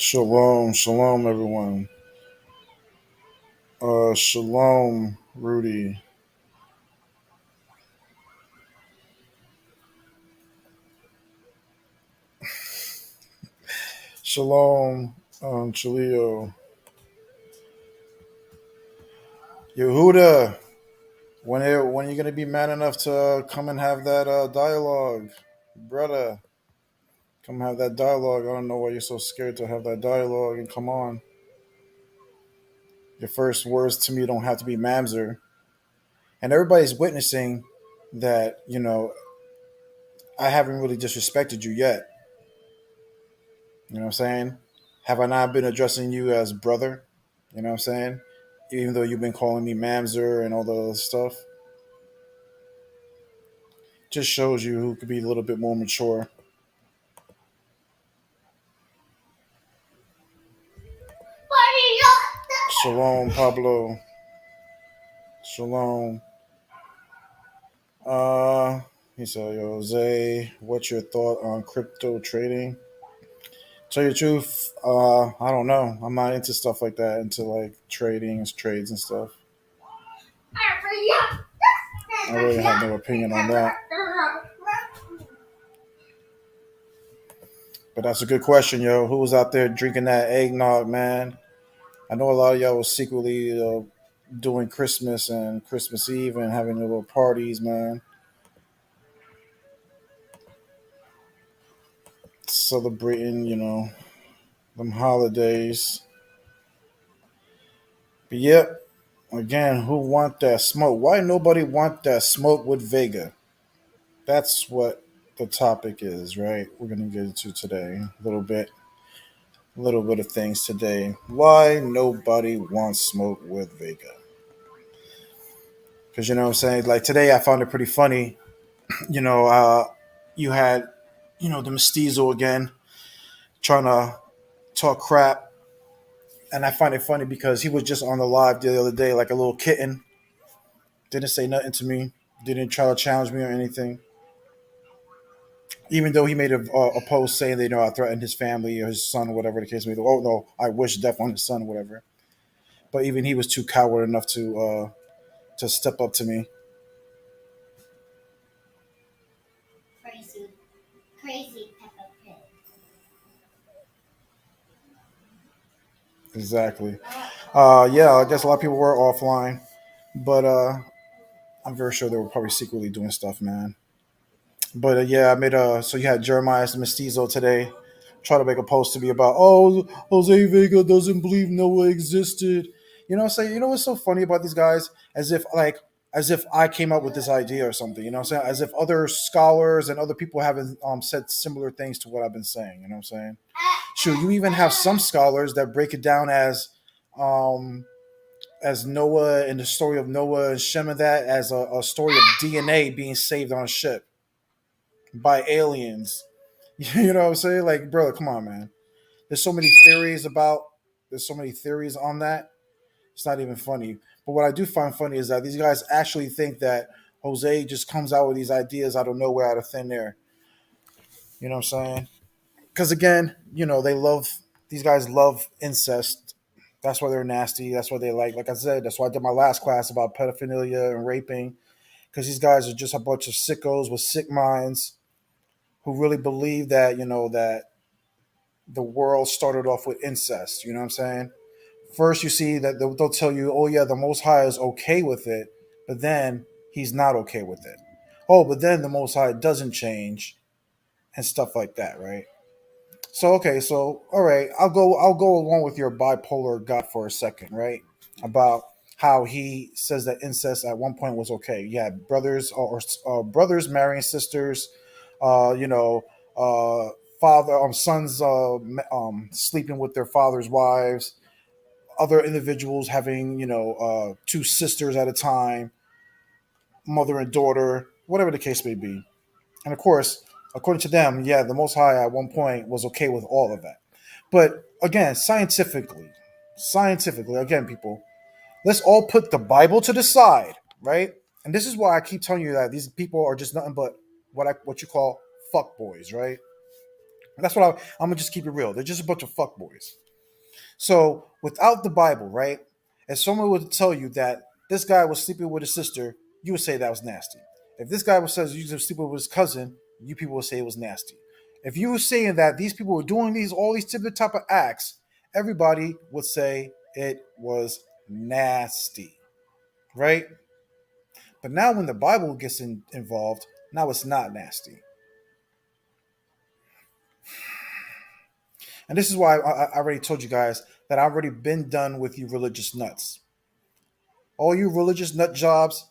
Shalom, shalom, everyone. Shalom, Rudy. Shalom, Chalio. Yehuda, when are you gonna be man enough to come and have that dialogue, brother? Come have that dialogue. I don't know why you're so scared to have that dialogue. And come on, your first words to me don't have to be Mamzer. And everybody's witnessing that. I haven't really disrespected you yet. You know what I'm saying? Have I not been addressing you as brother? You know what I'm saying? Even though you've been calling me Mamzer and all the other stuff, just shows you who could be a little bit more mature. Shalom, Pablo. Shalom. Uh, he said, "Yo, Zay, what's your thought on crypto trading?" Tell you the truth, I don't know. I'm not into stuff like that, into like trading, trades and stuff. I really have no opinion on that. But that's a good question, yo. Who was out there drinking that eggnog, man? I know a lot of y'all was secretly doing Christmas and Christmas Eve and having their little parties, man. Celebrating, them holidays. But yep, again, who want that smoke? Why nobody want that smoke with Vega? That's what the topic is, right? We're gonna get into today a little bit of things today. Why nobody wants smoke with Vega? Because you know what I'm saying. Like today, I found it pretty funny. You know, you had, the mestizo again trying to talk crap, and I find it funny because he was just on the live the other day like a little kitten. Didn't say nothing to me. Didn't try to challenge me or anything. Even though he made a post saying that I threatened his family or his son or whatever the case may be. Oh no, I wish death on his son, or whatever. But even he was too coward enough to step up to me. Crazy, crazy Peppa Pig. Exactly. Yeah, I guess a lot of people were offline, but I'm very sure they were probably secretly doing stuff, man. But yeah, I made a. So you had Jeremiah Mestizo today try to make a post to be about, oh, Jose Vega doesn't believe Noah existed. You know what I'm saying? You know what's so funny about these guys? As if I came up with this idea or something. You know what I'm saying? As if other scholars and other people haven't said similar things to what I've been saying. You know what I'm saying? Sure, you even have some scholars that break it down um, as Noah and the story of Noah and Shem and that as a story of DNA being saved on a ship by aliens. You know what I'm saying? Like, bro, come on, man. There's so many theories about. There's so many theories on that. It's not even funny. But what I do find funny is that these guys actually think that Jose just comes out with these ideas out of nowhere, out of thin air. You know what I'm saying? Because again, they love these guys love incest. That's why they're nasty. That's why they like I said, that's why I did my last class about pedophilia and raping. Because these guys are just a bunch of sickos with sick minds who really believe that that the world started off with incest. You know what I'm saying? First, you see that they'll tell you, oh yeah, the Most High is okay with it, but then he's not okay with it. Oh, but then the Most High doesn't change and stuff like that, right? So okay, so all right, I'll go along with your bipolar God for a second, right? About how he says that incest at one point was okay. Yeah, brothers or brothers marrying sisters, uh, you know, uh, father sons sleeping with their father's wives, other individuals having two sisters at a time, mother and daughter, whatever the case may be. And of course, according to them, yeah, the Most High at one point was okay with all of that. But again, scientifically, again, people, let's all put the Bible to the side, right? And this is why I keep telling you that these people are just nothing but what you call fuck boys, right? And that's what I'm gonna just keep it real. They're just a bunch of fuck boys. So without the Bible, right? If someone would tell you that this guy was sleeping with his sister, you would say that was nasty. If this guy was says you were sleeping with his cousin, you people would say it was nasty. If you were saying that these people were doing these all these different type of acts, everybody would say it was nasty, right? But now when the Bible gets involved, now it's not nasty. And this is why I already told you guys that I've already been done with you religious nuts. All you religious nut jobs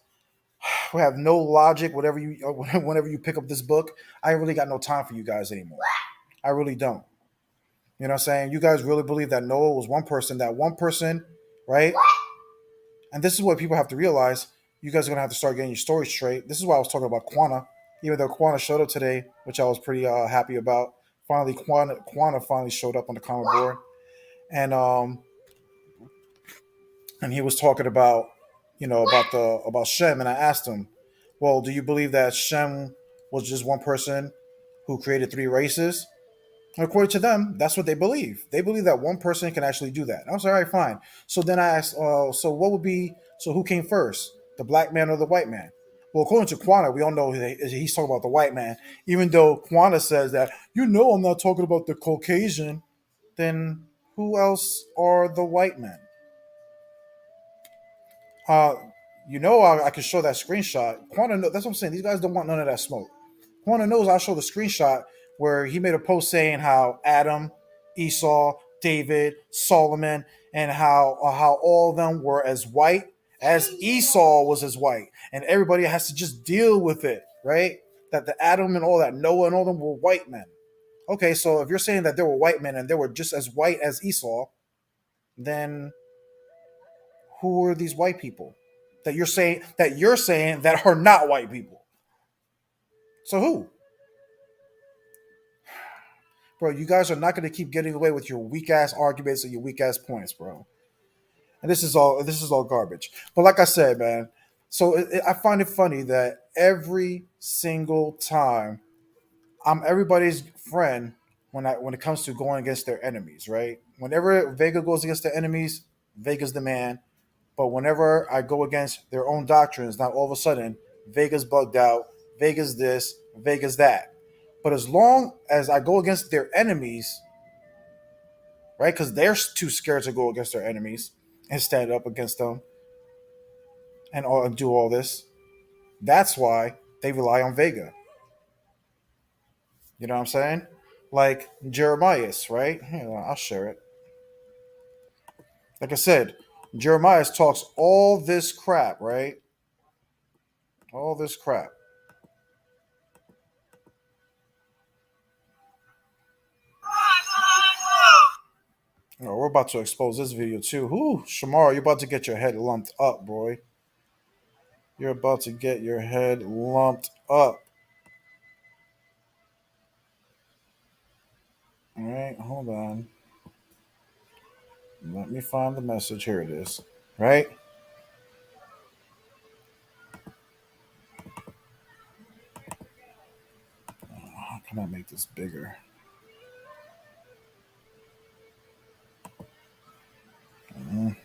who have no logic, whatever you, whenever you pick up this book, I really got no time for you guys anymore. I really don't. You know what I'm saying? You guys really believe that Noah was one person, right? And this is what people have to realize. You guys are gonna have to start getting your story straight. This is why I was talking about Quana. Even though Quana showed up today, which I was pretty happy about. Finally, Quana finally showed up on the comment board, and he was talking about, about Shem, and I asked him, well, do you believe that Shem was just one person who created three races? And according to them, that's what they believe. They believe that one person can actually do that. I was like, all right, fine. So then I asked, so who came first, the black man or the white man? Well, according to Quana, we all know he's talking about the white man, even though Quana says that, I'm not talking about the Caucasian. Then who else are the white men? Uh, I can show that screenshot. Quana, that's what I'm saying. These guys don't want none of that smoke. Quana knows I'll show the screenshot where he made a post saying how Adam, Esau, David, Solomon, and how all of them were as white as Esau was as white, and everybody has to just deal with it, right? That the Adam and all that Noah and all them were white men. Okay, so if you're saying that there were white men and they were just as white as Esau, then who are these white people that you're saying that are not white people? So who? Bro, you guys are not going to keep getting away with your weak ass arguments and your weak ass points, bro. And this is all garbage. But like I said, man, so I find it funny that every single time I'm everybody's friend when it comes to going against their enemies, right? Whenever Vega goes against their enemies, Vega's the man. But whenever I go against their own doctrines, now all of a sudden Vega's bugged out, Vega's this, Vega's that. But as long as I go against their enemies, right? Because they're too scared to go against their enemies and stand up against them and do all this. That's why they rely on Vega. You know what I'm saying? Like Jeremias, right? Here, I'll share it. Like I said, Jeremias talks all this crap, right? All this crap. We're about to expose this video too. Whoo, Shamar, you're about to get your head lumped up, boy. You're about to get your head lumped up. All right, hold on. Let me find the message. Here it is. Right? How can I make this bigger? Mm,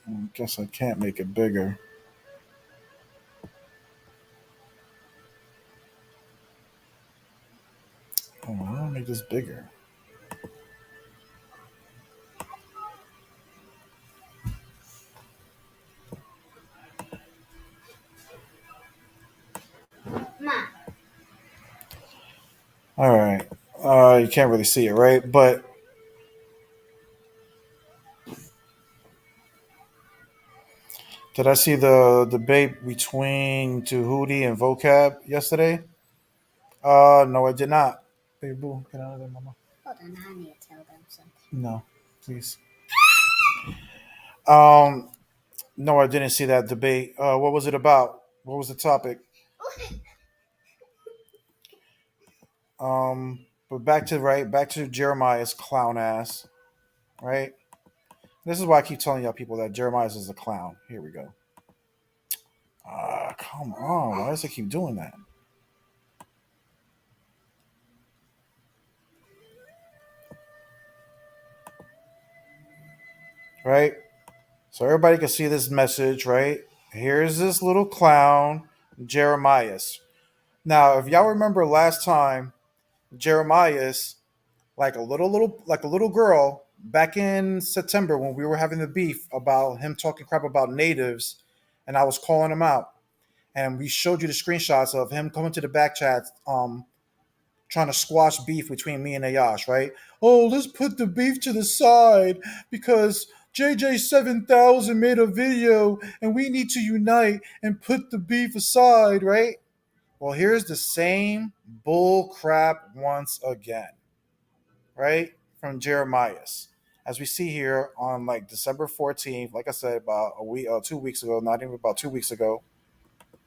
I guess I can't make it bigger. Oh, I want to make this bigger. Ma. All right. You can't really see it, right? But did I see the debate between Tahuti and Vocab yesterday? No, I did not. Baby boo, get out of there, mama. Hold on, I need to tell them something. No, please. Um, no, I didn't see that debate. What was it about? What was the topic? But back to Jeremiah's clown ass, right? This is why I keep telling y'all people that Jeremiah is a clown. Here we go. Come on. Why does it keep doing that? Right? So everybody can see this message, right? Here's this little clown, Jeremias. Now, if y'all remember last time, Jeremias, like a little girl, back in September when we were having the beef about him talking crap about natives, and I was calling him out, and we showed you the screenshots of him coming to the back chat, trying to squash beef between me and Ayash, right? Oh, let's put the beef to the side because JJ7000 made a video and we need to unite and put the beef aside, right? Well, here's the same bull crap once again, right? From Jeremias. As we see here on like December 14th, like I said, about a week, 2 weeks ago, not even about 2 weeks ago,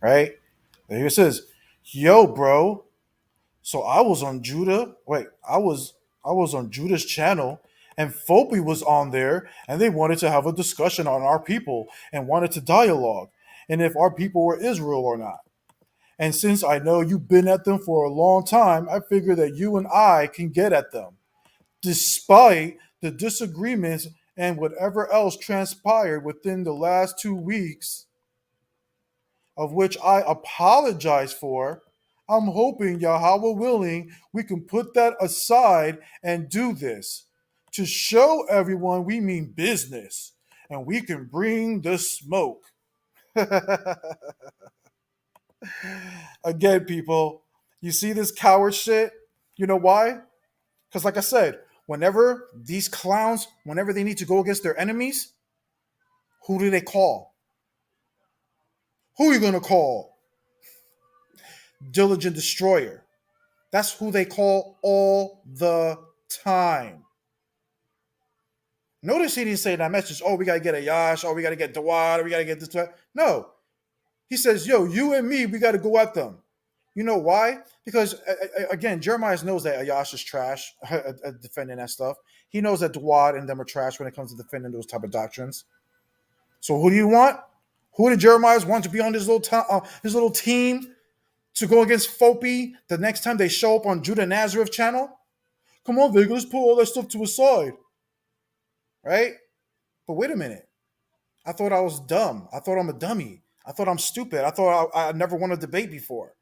right? And here it says, yo, bro, so I was on Judah. Wait, I was on Judah's channel, and Fopi was on there, and they wanted to have a discussion on our people and wanted to dialogue, and if our people were Israel or not. And since I know you've been at them for a long time, I figure that you and I can get at them, despite the disagreements and whatever else transpired within the last 2 weeks, of which I apologize for. I'm hoping, Yahweh willing, we can put that aside and do this to show everyone we mean business and we can bring the smoke. Again, people, you see this coward shit? You know why? Because, like I said, whenever these clowns, whenever they need to go against their enemies, who do they call? Who are you going to call? Diligent Destroyer. That's who they call all the time. Notice he didn't say in that message, oh, we got to get a Yash, oh, we got to get Dawad, we got to get this. That. No. He says, yo, you and me, we got to go at them. You know why? Because, again, Jeremiah knows that Ayash is trash at defending that stuff. He knows that Dawad and them are trash when it comes to defending those type of doctrines. So who do you want? Who did Jeremiah want to be on his little team to go against Fopi the next time they show up on Judah Nazareth channel? Come on, Vega, let's put all that stuff to a side. Right? But wait a minute. I thought I was dumb. I thought I'm a dummy. I thought I'm stupid. I thought I never won a debate before.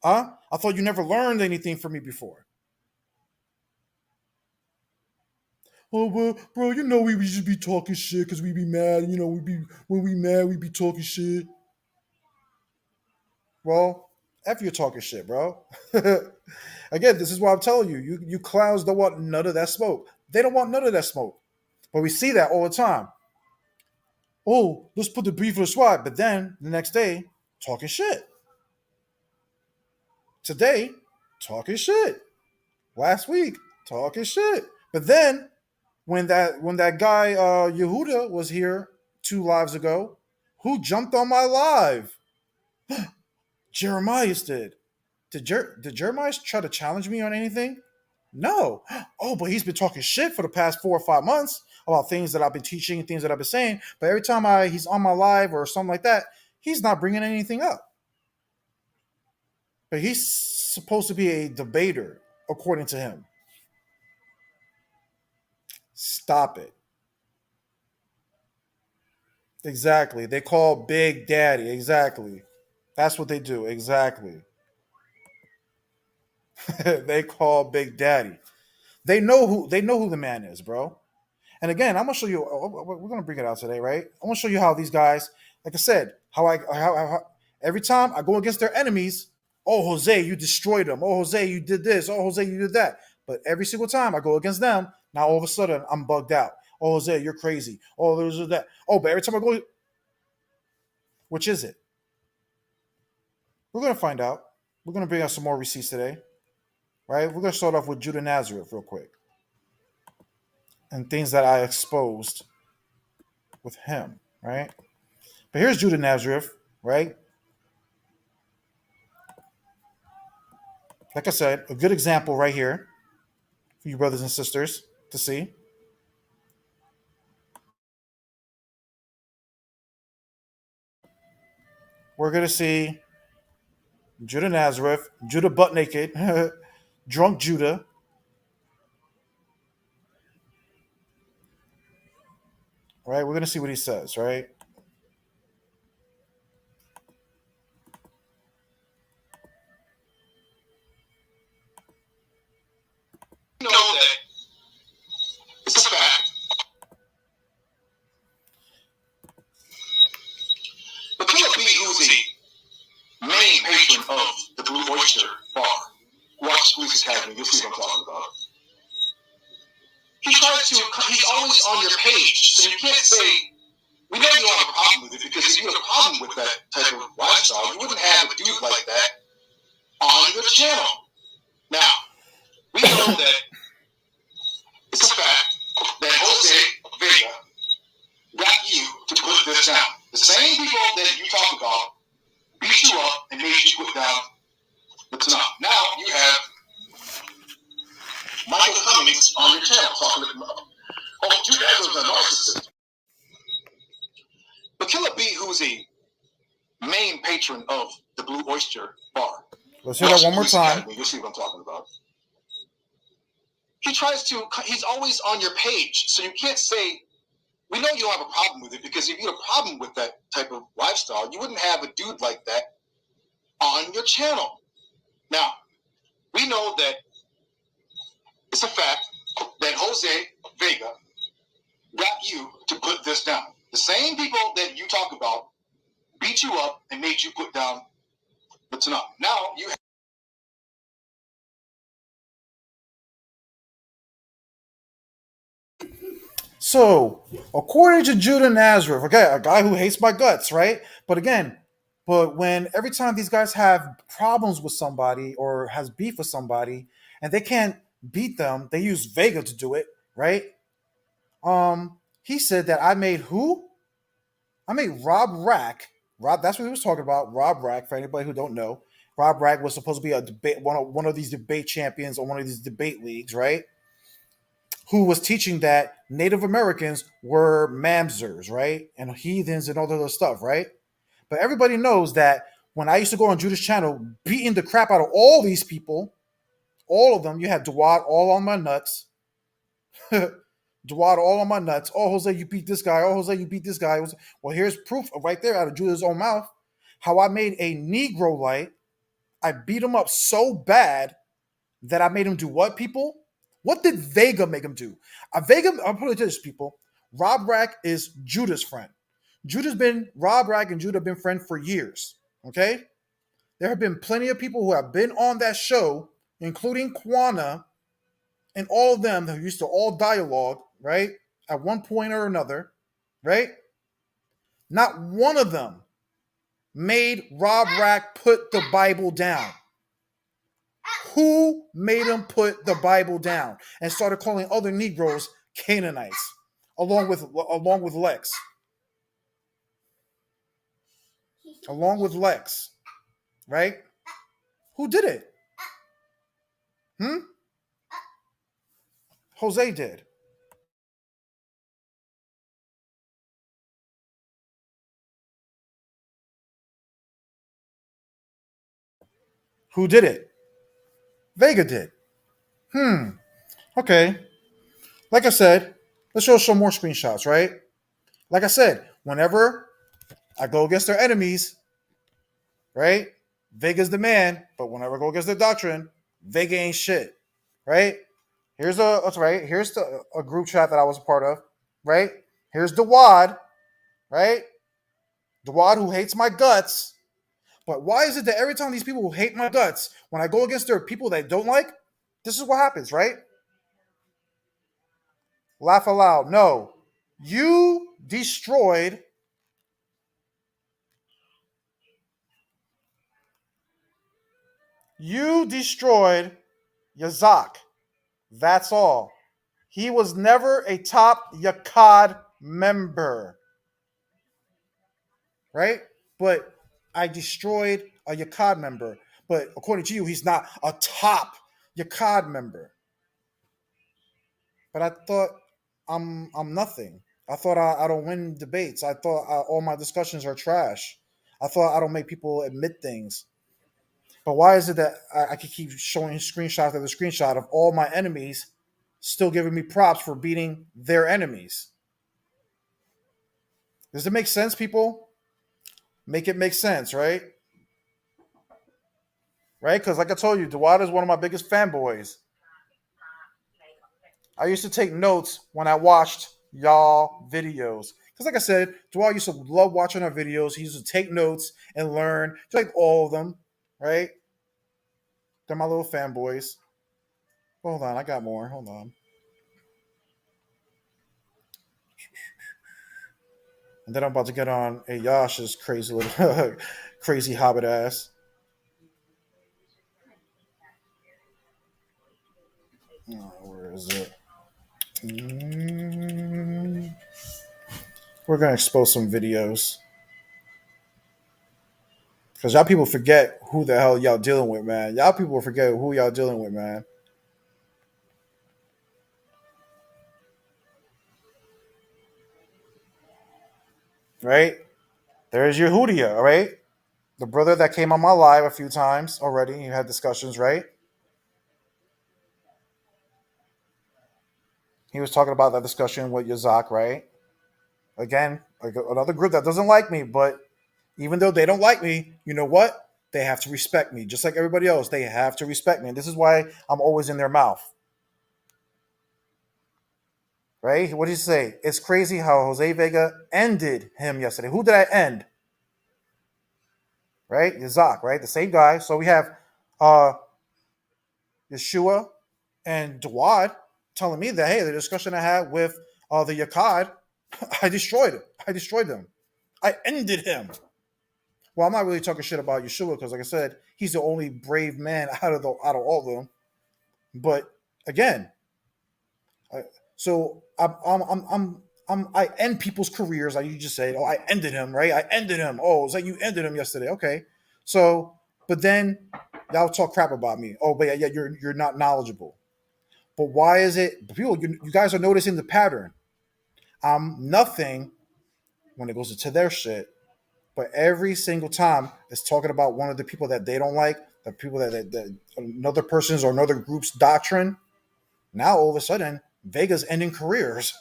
Huh? I thought you never learned anything from me before. Oh, well, bro, you know we just be talking shit because we be mad. You know, when we mad, we be talking shit. Well, after you're talking shit, bro. Again, this is what I'm telling you. You clowns don't want none of that smoke. They don't want none of that smoke. But we see that all the time. Oh, let's put the beef in the swat. But then the next day, talking shit. Today, talking shit. Last week, talking shit. But then when that guy Yehuda was here 2 lives ago, who jumped on my live? Jeremiah did. Did Jeremiah try to challenge me on anything? No. Oh, but he's been talking shit for the past 4 or 5 months about things that I've been teaching, things that I've been saying. But every time he's on my live or something like that, he's not bringing anything up. But he's supposed to be a debater, according to him. Stop it. Exactly. They call Big Daddy. Exactly. That's what they do. Exactly. They call Big Daddy. They know who the man is, bro. And again, I'm gonna show you. We're gonna bring it out today, right? I'm gonna show you how these guys, like I said, how every time I go against their enemies. Oh, Jose, you destroyed them. Oh, Jose, you did this. Oh, Jose, you did that. But every single time I go against them, now all of a sudden I'm bugged out. Oh, Jose, you're crazy. Oh, there's that. Oh, but every time I go, which is it? We're gonna find out. We're gonna bring out some more receipts today, right? We're gonna start off with Judah Nazareth real quick and things that I exposed with him, right? But here's Judah Nazareth, right? Like I said, a good example right here for you brothers and sisters to see. we're gonna see Judah Nazareth, Judah butt naked, drunk Judah, right? We're gonna see what he says, right? Know that it's a fact. But Killer B, who's the main patron of the Blue Oyster Bar, watch Squeeze Academy, you'll see what I'm talking about. He's always on your page, so you can't say, we know you don't have a problem with it, because if you had a problem with that type of lifestyle, you wouldn't have a dude like that on your channel. Now, we know that it's a fact that Jose Vega got you to put this down. The same people that you talk about beat you up and made you put down the Tanakh. Now you have Michael Cummings on your channel talking about, oh, you guys are the narcissist. But Killer B, who's the main patron of the Blue Oyster Bar, Let's hear that one more time. Academy, you'll see what I'm talking about. He's always on your page, so you can't say, we know you don't have a problem with it, because if you had a problem with that type of lifestyle, you wouldn't have a dude like that on your channel. Now, we know that it's a fact that Jose Vega got you to put this down. The same people that you talk about beat you up and made you put down the Tanakh. Now you have So, according to Judah Nazareth, okay, a guy who hates my guts, right? But again, but when every time these guys have problems with somebody or has beef with somebody and they can't beat them, they use Vega to do it, right? He said that I made who? I made Rob Rack. Rob, that's what he was talking about. Rob Rack, for anybody who don't know. Rob Rack was supposed to be a debate one of these debate champions on one of these debate leagues, right? Who was teaching that Native Americans were mamzers, right? And heathens and all that other stuff, right? But everybody knows that when I used to go on Judah's channel, beating the crap out of all these people, all of them, you had Dawad all on my nuts. Dawad all on my nuts. Oh, Jose, you beat this guy. Oh, Jose, you beat this guy. Well, here's proof right there out of Judah's own mouth how I made a Negro light. I beat him up so bad that I made him do what, people? What did Vega make him do? I'll put it to this, people. Rob Rack is Judah's friend. Rob Rack and Judah have been friends for years. Okay? There have been plenty of people who have been on that show, including Kwana and all of them that used to all dialogue, right? At one point or another, right? Not one of them made Rob Rack put the Bible down. Who made him put the Bible down and started calling other Negroes Canaanites, along with Lex? Along with Lex, right? Who did it? Jose did. Who did it? Vega did. Okay. Like I said, let's show some more screenshots, right? Like I said, whenever I go against their enemies, right? Vega's the man, but whenever I go against their doctrine, Vega ain't shit, right? Here's a group chat that I was a part of, right? Here's Dawad, right? Dawad who hates my guts. But why is it that every time these people who hate my guts, when I go against their people that I don't like, this is what happens, right? Laugh aloud. No. You destroyed Yazak. That's all. He was never a top Yakad member. Right? But I destroyed a Yakad member. But according to you, he's not a top Yakad member. But I thought I'm nothing. I thought I don't win debates. I thought all my discussions are trash. I thought I don't make people admit things. But why is it that I can keep showing screenshot after the screenshot of all my enemies still giving me props for beating their enemies? Does it make sense, people? Make it make sense, right? Right? Because like I told you, Dewad is one of my biggest fanboys. I used to take notes when I watched y'all videos. Because like I said, Dewad used to love watching our videos. He used to take notes and learn, just like all of them, right? They're my little fanboys. Hold on, I got more. Hold on. And then I'm about to get on a Yash's crazy little crazy hobbit ass. Oh, where is it? Mm, we're gonna expose some videos because y'all people forget who the hell y'all dealing with, man. Y'all people forget who y'all dealing with, man. Right? There's Yehudia, all right? The brother that came on my live a few times already. You had discussions, right? He was talking about that discussion with Yazak, right? Again, like another group that doesn't like me, but even though they don't like me, you know what? They have to respect me, just like everybody else. They have to respect me, and this is why I'm always in their mouth, right? What did he say? It's crazy how Jose Vega ended him yesterday. Who did I end? Right, Yazak, right? The same guy. So we have uh Yeshua and Dawad telling me that hey, the discussion I had with the Yakad, I destroyed it. I destroyed them. I ended him. Well, I'm not really talking shit about Yeshua because, like I said, he's the only brave man out of all of them. But again, I, so I end people's careers. Like you just said, oh, I ended him, right? I ended him. Oh, it's like you ended him yesterday. Okay, so but then y'all talk crap about me. Oh, but yeah, you're not knowledgeable. But why is it people? You guys are noticing the pattern. I'm nothing when it goes into their shit. But every single time it's talking about one of the people that they don't like, the people that another person's or another group's doctrine. Now all of a sudden, Vega's ending careers.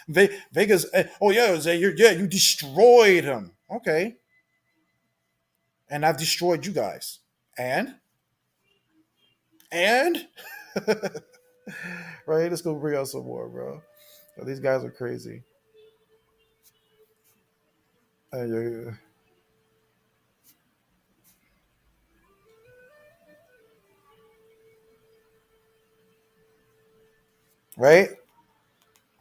Vega's oh yeah, you destroyed him. Okay, and I've destroyed you guys. And right, let's go bring out some more, bro. These guys are crazy. Yeah. Right?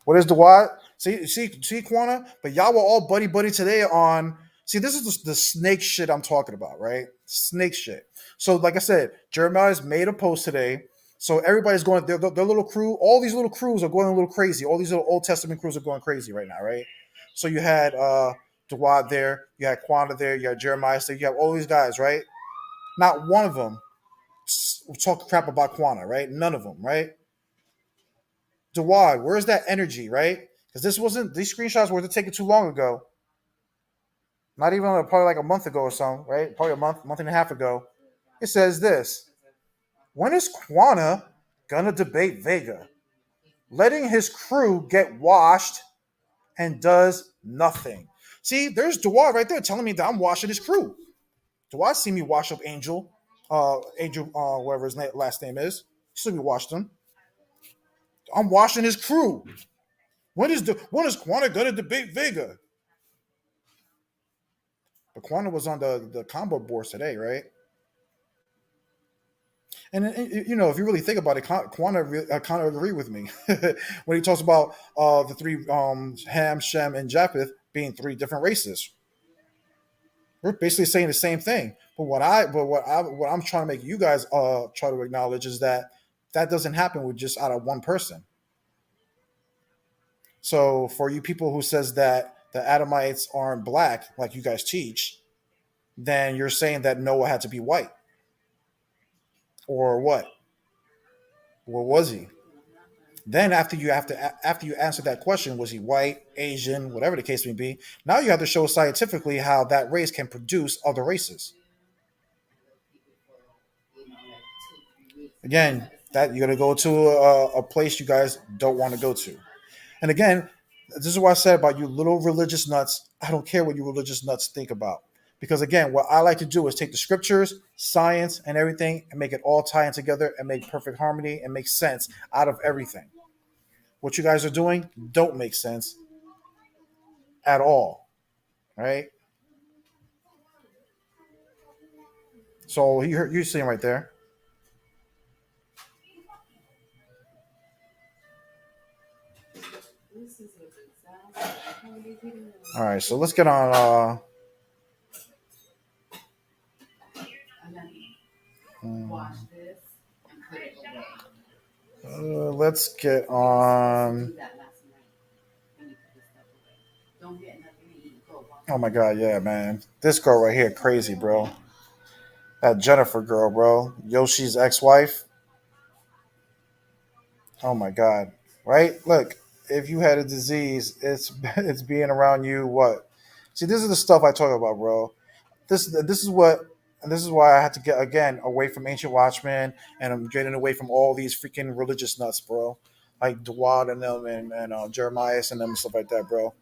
What is the what? See, Quana? But y'all were all buddy buddy today on. See, this is the snake shit I'm talking about, right? Snake shit. So, like I said, Jeremiah's made a post today. So everybody's going, their little crew, all these little crews are going a little crazy. All these little Old Testament crews are going crazy right now, right? So you had Dawad there, you had Quana there, you had Jeremiah there, you have all these guys, right? Not one of them talk crap about Quana, right? None of them, right? Dawad, where's that energy, right? Because this wasn't these screenshots were taken too long ago. Not even probably like a month ago or something, right? Probably a month and a half ago. It says this: when is Quana gonna debate Vega? Letting his crew get washed and does nothing. See, there's Dawad right there telling me that I'm washing his crew. Dawad see me wash up Angel, whatever his last name is. See me wash them. I'm washing his crew. When is Quana gonna debate Vega? But Quana was on the combo boards today, right? And you know, if you really think about it, Quana kind of agree with me when he talks about the three Ham, Shem, and Japheth being three different races. We're basically saying the same thing. What I'm trying to make you guys try to acknowledge is that that doesn't happen with just out of one person. So for you people who says that the Adamites aren't black like you guys teach, then you're saying that Noah had to be white or what? What was he? Then after you answer that question, was he white, Asian, whatever the case may be? Now you have to show scientifically how that race can produce other races. Again, that you're gonna go to a place you guys don't want to go to. And again, this is what I said about you little religious nuts. I don't care what you religious nuts think about. Because again, what I like to do is take the scriptures, science, and everything and make it all tie in together and make perfect harmony and make sense out of everything. What you guys are doing don't make sense at all. Right? So you're seeing right there. All right, so let's get on. Let's get on. Oh my god, yeah, man. This girl right here, crazy, bro. That Jennifer girl, bro. Yoshi's ex-wife. Oh my god. Right? Look, if you had a disease, it's being around you. What? See, this is the stuff I talk about, bro. This is what. And this is why I had to get again away from Ancient Watchmen, and I'm getting away from all these freaking religious nuts, bro. Like Dewad and them, and Jeremiah and them, and stuff like that, bro.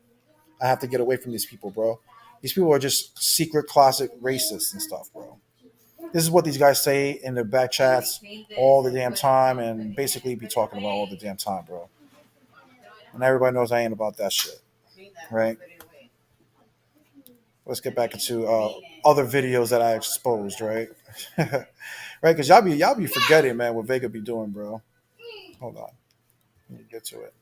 I have to get away from these people, bro. These people are just secret closet racists and stuff, bro. This is what these guys say in the back chats all the damn time, and basically be talking about all the damn time, bro. And everybody knows I ain't about that shit, right? Let's get back into other videos that I exposed, right? Right, because y'all be forgetting, man, what Vega be doing, bro. Hold on, let me get to it.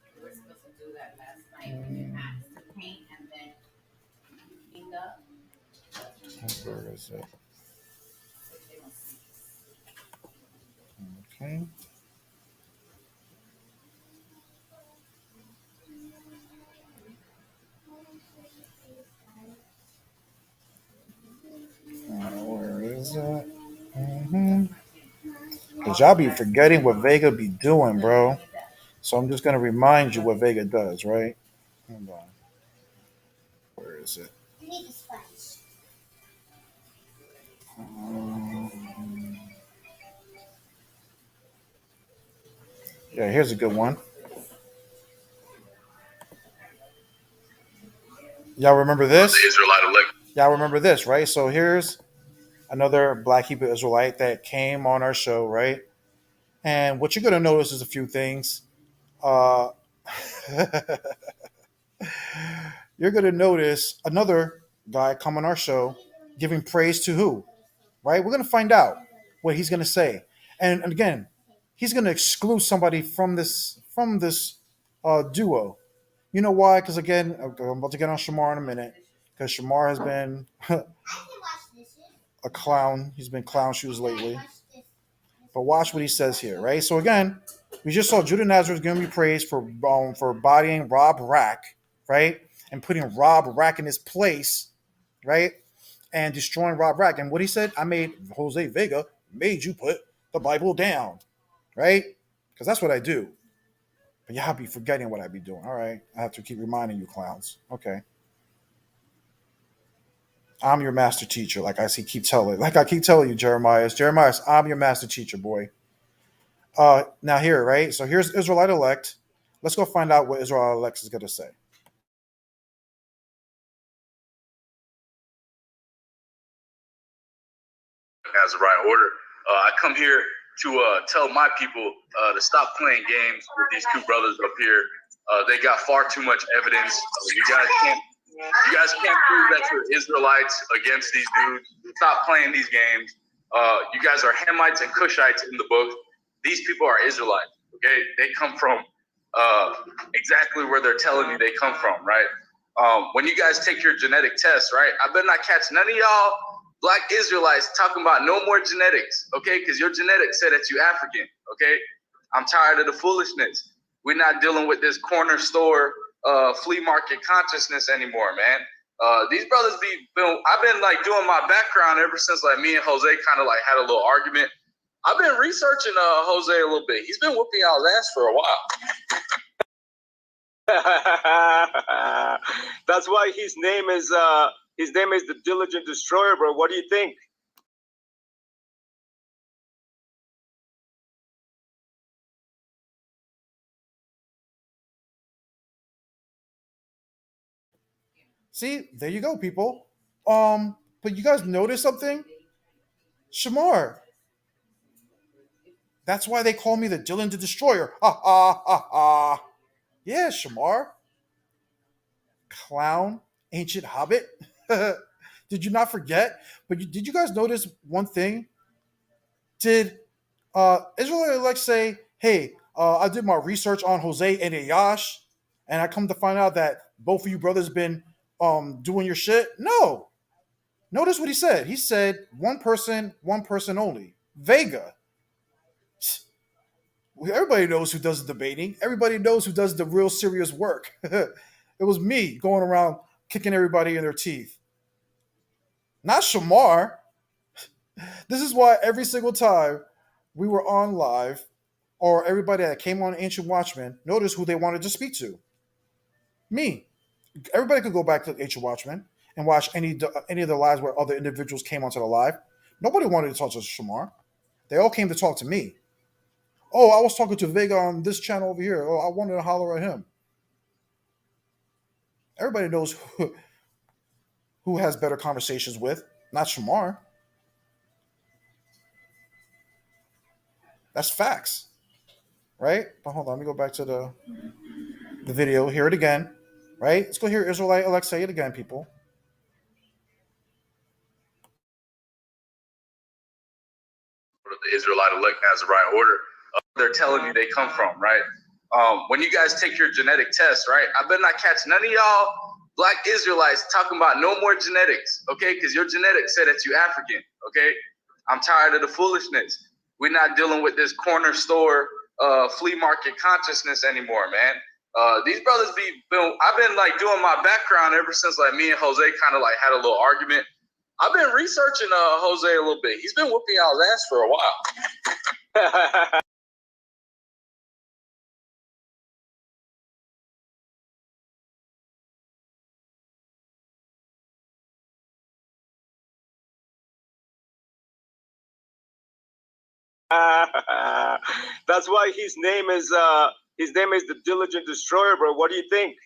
Where is it? Okay. Where is it? Because y'all be forgetting what Vega be doing, bro. So I'm just gonna remind you what Vega does, right? Hold on. Where is it? I need a sponge. Yeah, here's a good one. Y'all remember this? The Israelite elect. Y'all remember this, right? So here's another Black Hebrew Israelite that came on our show, right? And what you're gonna notice is a few things. Uh, you're gonna notice another guy come on our show giving praise to who? Right? We're gonna find out what he's gonna say. And again, he's gonna exclude somebody from this duo. You know why? Because again, I'm about to get on Shamar in a minute. Because Shamar has been a clown. He's been clown shoes lately. But watch what he says here, right? So again, we just saw Judah Nazareth giving me praise for bodying Rob Rack, right? And putting Rob Rack in his place, right? And destroying Rob Rack. And what he said, I made Jose Vega, made you put the Bible down, right? Because that's what I do. But y'all be forgetting what I be doing. All right. I have to keep reminding you clowns. Okay. I'm your master teacher, like I keep telling you, Jeremiah, I'm your master teacher, boy. Now here, right? So here's Israelite elect. Let's go find out what Israelite elect is gonna say. Has the right order. I come here to tell my people to stop playing games with these two brothers up here. They got far too much evidence. You guys can't prove that you're Israelites against these dudes. Stop playing these games. You guys are Hamites and Cushites in the book. These people are Israelites. Okay, they come from exactly where they're telling you they come from, right? When you guys take your genetic test, right? I better not catch none of y'all Black Israelites talking about no more genetics, okay? Because your genetics say that you African, okay? I'm tired of the foolishness. We're not dealing with this corner store, flea market consciousness anymore, man. These brothers I've been like doing my background ever since like me and Jose kind of like had a little argument. I've been researching Jose a little bit. He's been whooping y'all's ass for a while. That's why his name is the Diligent Destroyer, bro. What do you think? See, there you go, people. But you guys notice something? Shamar. That's why they call me the Dylan the Destroyer. Ha ha ha ha. Yeah, Shamar. Clown, ancient hobbit. Did you not forget? But did you guys notice one thing? Did Israel like say, "Hey, I did my research on Jose and Ayash, and I come to find out that both of you brothers been doing your shit"? No. Notice what he said. He said one person only. Vega. Everybody knows who does the debating. Everybody knows who does the real serious work. It was me going around kicking everybody in their teeth. Not Shamar. This is why every single time we were on live, or everybody that came on Ancient Watchmen, notice who they wanted to speak to. Me. Everybody could go back to Ancient Watchmen and watch any of the lives where other individuals came onto the live. Nobody wanted to talk to Shamar. They all came to talk to me. Oh, I was talking to Vega on this channel over here. Oh, I wanted to holler at him. Everybody knows who has better conversations with, not Shamar. That's facts, right? But hold on, let me go back to the video. Hear it again, right? Let's go hear Israelite Alex say it again, people. The Israelite elect has the right order. They're telling you they come from, right? When you guys take your genetic test, right? I better not catch none of y'all black Israelites talking about no more genetics, okay? Because your genetics say that you African, okay? I'm tired of the foolishness. We're not dealing with this corner store, flea market consciousness anymore, man. These brothers I've been like doing my background ever since like me and Jose kind of like had a little argument. I've been researching Jose a little bit. He's been whooping y'all's ass for a while. That's why his name is the Diligent Destroyer, bro. What do you think?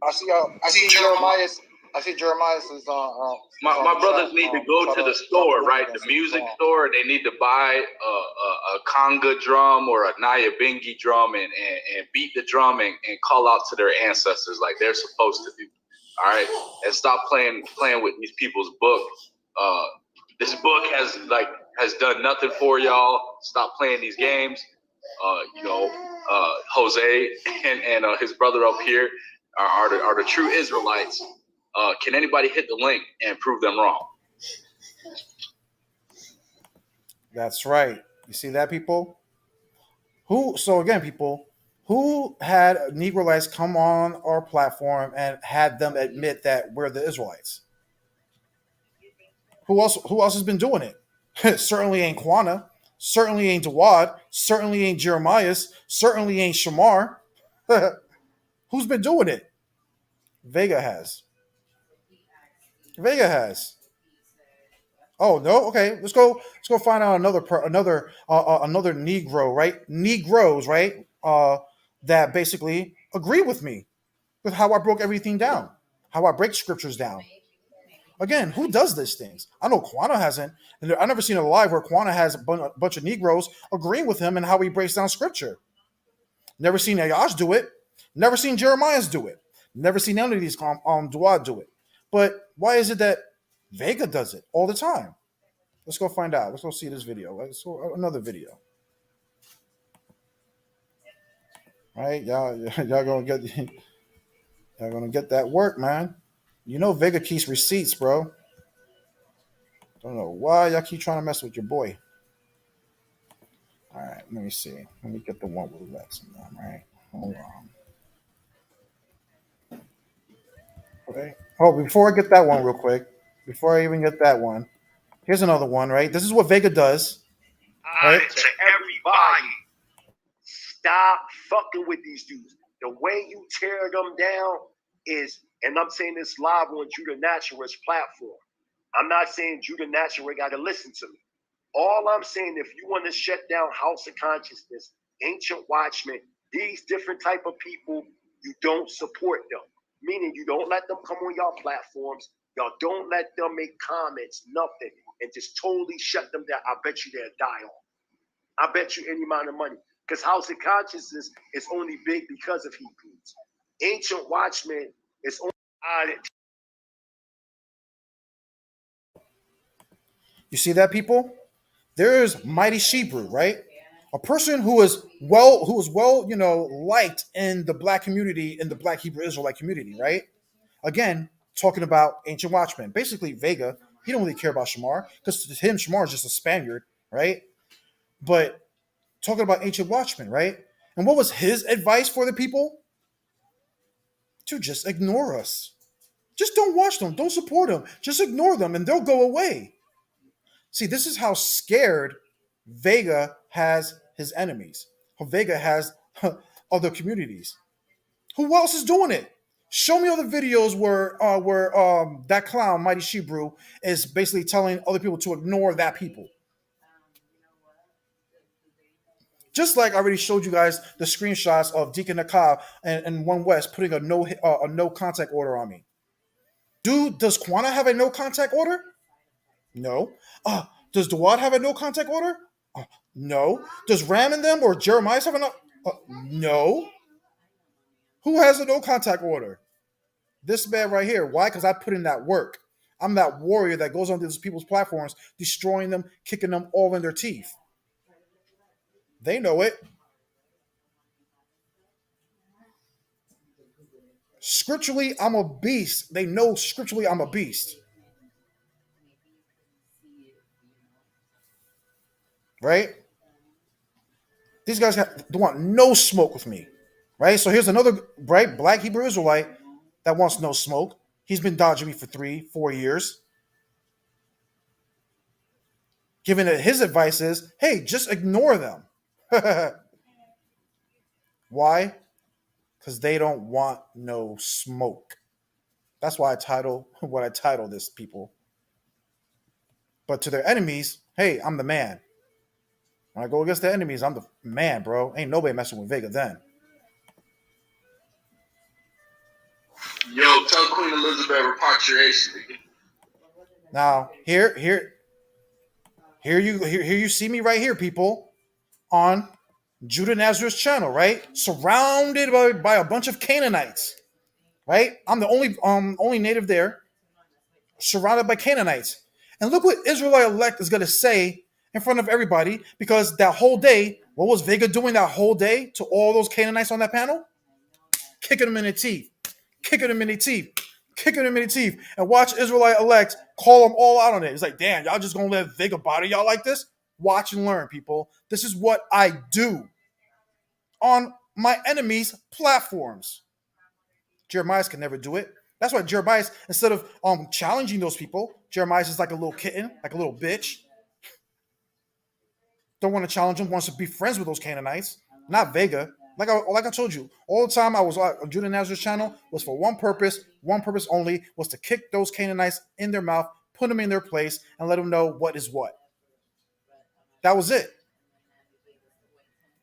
I see Jeremiah. I see Jeremiah is on. My brothers need to go to the store, right? The music store. They need to buy a conga drum or a Nyabingi drum and beat the drum and call out to their ancestors like they're supposed to do. All right, and stop playing with these people's book. This book has done nothing for y'all. Stop playing these games. Jose and his brother up here are the true Israelites. Can anybody hit the link and prove them wrong? That's right. You see that, people? So again, people, who had Negroites come on our platform and had them admit that we're the Israelites? Who else has been doing it? Certainly ain't Quana. Certainly ain't Dawad. Certainly ain't Jeremias. Certainly ain't Shamar. Who's been doing it? Vega has. Vega has. Oh no. Okay. Let's go. Let's go find out another Negro. Right. Negroes. Right. That basically agree with me with how I broke everything down. How I break scriptures down. Again, who does these things? I know Quana hasn't, and I've never seen a live where Quana has a bunch of Negroes agreeing with him and how he breaks down scripture. Never seen Ayash do it. Never seen Jeremiah's do it. Never seen any of these Duad do it. But why is it that Vega does it all the time? Let's go find out. Let's go see this video. Let's go another video. Right, y'all gonna get that work, man. You know Vega keeps receipts, bro. Don't know why y'all keep trying to mess with your boy. All right, let me see. Let me get the one with Lex in them. Right, hold on. Okay. Oh, before I get that one, real quick, before I even get that one, here's another one. Right, this is what Vega does. Right. To everybody, stop fucking with these dudes. The way you tear them down is, and I'm saying this live on Judah Naturalist platform. I'm not saying Judah Naturalist got to listen to me. All I'm saying, if you want to shut down House of Consciousness, Ancient Watchmen, these different type of people, you don't support them. Meaning you don't let them come on y'all platforms. Y'all don't let them make comments, nothing, and just totally shut them down. I bet you they'll die off. I bet you any amount of money. Because House of Consciousness is only big because of Hebrews. Ancient Watchmen is only on it. You see that, people? There's Mighty Shebrew, right? A person who is well, liked in the black community, in the black Hebrew Israelite community, right? Again, talking about Ancient Watchmen. Basically, Vega, he don't really care about Shamar, because to him, Shamar is just a Spaniard, right? But talking about Ancient Watchmen, right? And what was his advice for the people? To just ignore us. Just don't watch them. Don't support them. Just ignore them and they'll go away. See, this is how scared Vega has his enemies. How Vega has other communities. Who else is doing it? Show me other videos where that clown, Mighty Shebrew, is basically telling other people to ignore that people. Just like I already showed you guys the screenshots of Deacon Nakab and One West putting a no contact order on me. Does Quana have a no contact order? No. Does Dawad have a no contact order? No. Does Ram and them or Jeremiah have a no? No. Who has a no contact order? This man right here. Why? Because I put in that work. I'm that warrior that goes on these people's platforms, destroying them, kicking them all in their teeth. They know it. Scripturally, I'm a beast. They know scripturally I'm a beast. Right? These guys don't want no smoke with me. Right? So here's another black Hebrew Israelite that wants no smoke. He's been dodging me for 3-4 years. Given that his advice is, hey, just ignore them. Why? Because they don't want no smoke. That's why I title what I title this, people. But to their enemies, hey, I'm the man. When I go against the enemies, I'm the man, bro. Ain't nobody messing with Vega then. Yo, tell Queen Elizabeth repatriation. Now, here you see me right here, people, on Judah Nazareth's channel, right? Surrounded by a bunch of Canaanites, right? I'm the only native there, surrounded by Canaanites. And look what Israelite elect is gonna say in front of everybody, because that whole day, what was Vega doing that whole day to all those Canaanites on that panel? Kicking them in the teeth, kicking them in the teeth, kicking them in the teeth, and watch Israelite elect call them all out on it. It's like, damn, y'all just gonna let Vega bother y'all like this? Watch and learn, people. This is what I do on my enemies' platforms. Jeremiah can never do it. That's why Jeremiah, instead of challenging those people, Jeremiah is like a little kitten, like a little bitch. Don't want to challenge him, wants to be friends with those Canaanites, not Vega. Like I told you, all the time I was on Judah Nazareth's channel was for one purpose only, was to kick those Canaanites in their mouth, put them in their place, and let them know what is what. That was it.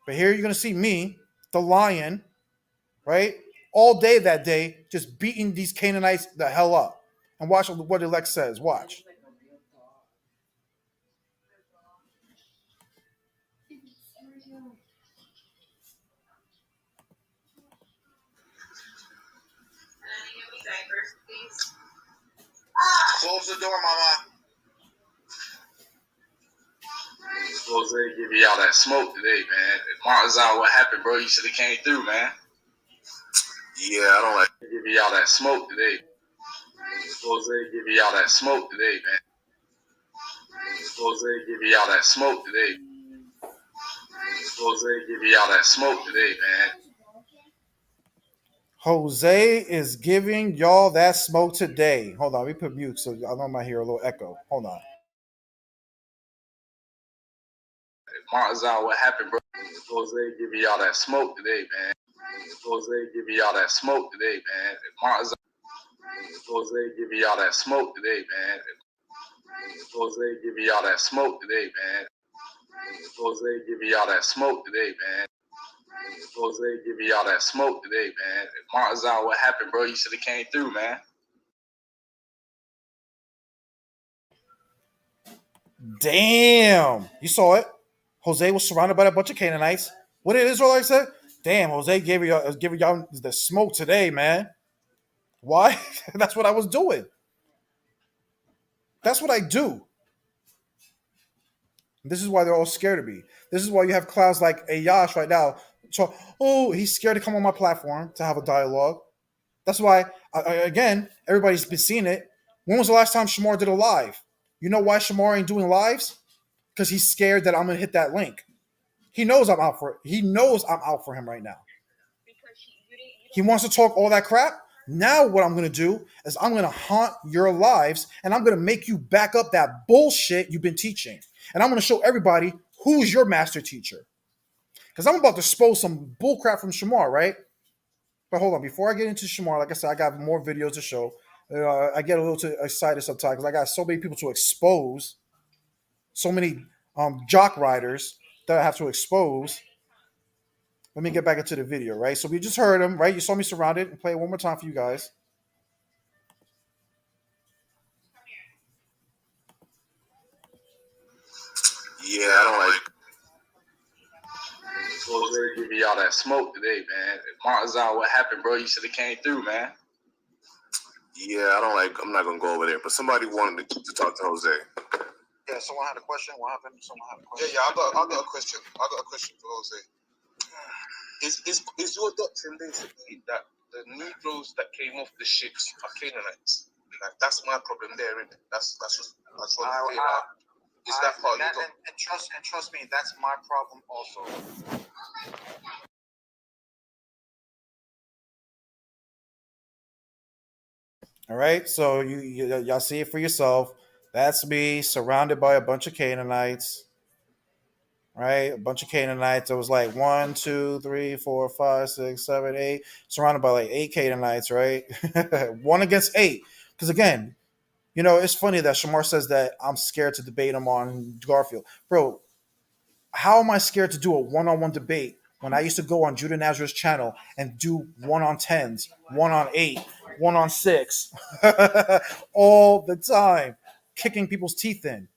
But here you're going to see me, the lion, right, all day that day, just beating these Canaanites the hell up. And watch what Elect says. Watch. Close the door, mama. Jose give y'all that smoke today, man. Marzon, what happened, bro? You should have came through, man. Yeah, I don't like give y'all that smoke today. Jose give y'all that smoke today, man. Jose give y'all that smoke today. Jose giving y'all that smoke today, man. Jose is giving y'all that smoke today. Hold on, let me put mute so I know I might hear a little echo. Hold on. Marzal, what happened, bro? Jose giving y'all that smoke today, man. Jose giving y'all that smoke today, man. Marzal, Jose giving y'all that smoke today, man. Jose giving y'all that smoke today, man. Jose giving y'all that smoke today, man. Jose giving y'all that smoke today, man. Marzal, what happened, bro? You should have came through, man. Damn. You saw it. Jose was surrounded by a bunch of Canaanites. What did Israelites say? Damn, Jose giving y'all the smoke today, man. Why? That's what I was doing. That's what I do. This is why they're all scared of me. This is why you have clowns like Ayash right now. So, oh, he's scared to come on my platform to have a dialogue. That's why, again, everybody's been seeing it. When was the last time Shamar did a live? You know why Shamar ain't doing lives? Because he's scared that I'm gonna hit that link. He knows I'm out for it. He knows I'm out for him right now. He wants to talk all that crap. Now what I'm gonna do is I'm gonna haunt your lives and I'm gonna make you back up that bullshit you've been teaching. And I'm gonna show everybody who's your master teacher. Because I'm about to expose some bullcrap from Shamar, right? But hold on, before I get into Shamar, like I said, I got more videos to show. I get a little too excited sometimes because I got so many people to expose, so many jock riders that I have to expose. Let me get back into the video, right? So we just heard him, right? You saw me surrounded. And play it one more time for you guys. Yeah, I don't like Jose giving y'all that smoke today, man. Marzal, what happened, bro? You should have came through, man. Yeah, I'm not gonna go over there. But somebody wanted to talk to Jose. Yeah, someone had a question. What happened? Someone had a question. Yeah, I got a question. I got a question for Jose. Is your doctrine basically that the Negroes that came off the ships are Canaanites? Like that's my problem there, isn't it? That's just that's what I'm out. Is that part of your doctrine? And trust me, that's my problem also. All right, so y'all see it for yourself. That's me surrounded by a bunch of Canaanites. Right, a bunch of Canaanites. It was like 1, 2, 3, 4, 5, 6, 7, 8. Surrounded by like 8 Canaanites. Right, 1 against 8. Because again, you know, it's funny that Shamar says that I'm scared to debate him on Garfield, bro. How am I scared to do a one-on-one debate when I used to go on Judah Nazareth's channel and do 1-on-10s, 1-on-8, 1-on-6 all the time, kicking people's teeth in?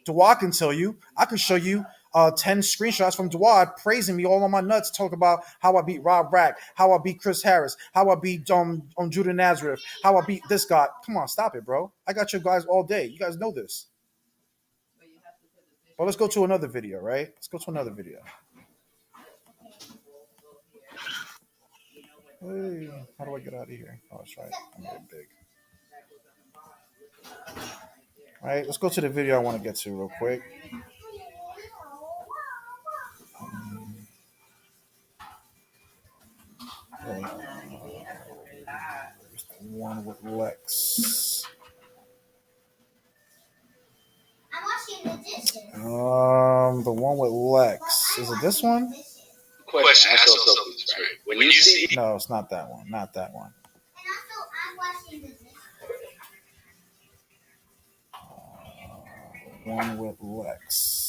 Dawad can tell you. I can show you 10 screenshots from Dawad praising me all on my nuts, talk about how I beat Rob Rack, how I beat Chris Harris, how I beat Judah Nazareth, how I beat this guy. Come on, stop it, bro. I got you guys all day. You guys know this. But let's go to another video, right? Let's go to another video. Hey, how do I get out of here? Oh, that's right. I made it big. All right, let's go to the video I want to get to real quick. One with Lex. The one with Lex. Is it this one? Question. Ask yourself this, right? When you see No, it's not that one. Not that one. One with Lex.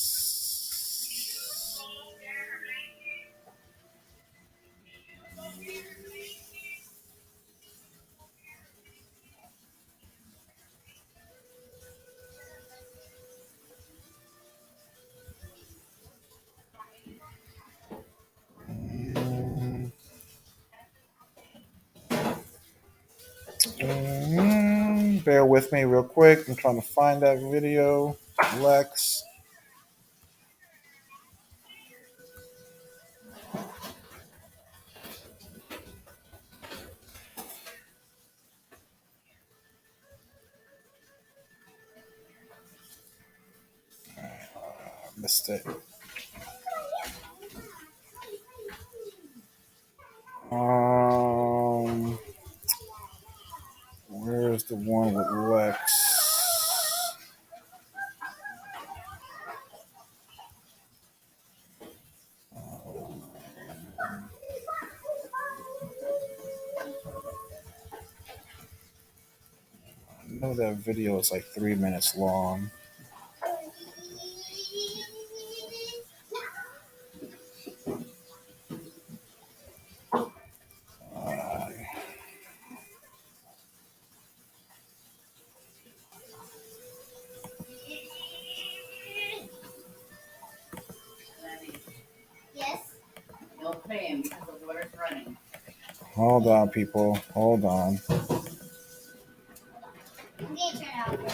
Bear with me real quick. I'm trying to find that video. Lex. Missed it. the one with Lex. I know that video is like 3 minutes long. Yes. No paying because the water's running. Hold on, people. Hold on. I'm gonna turn it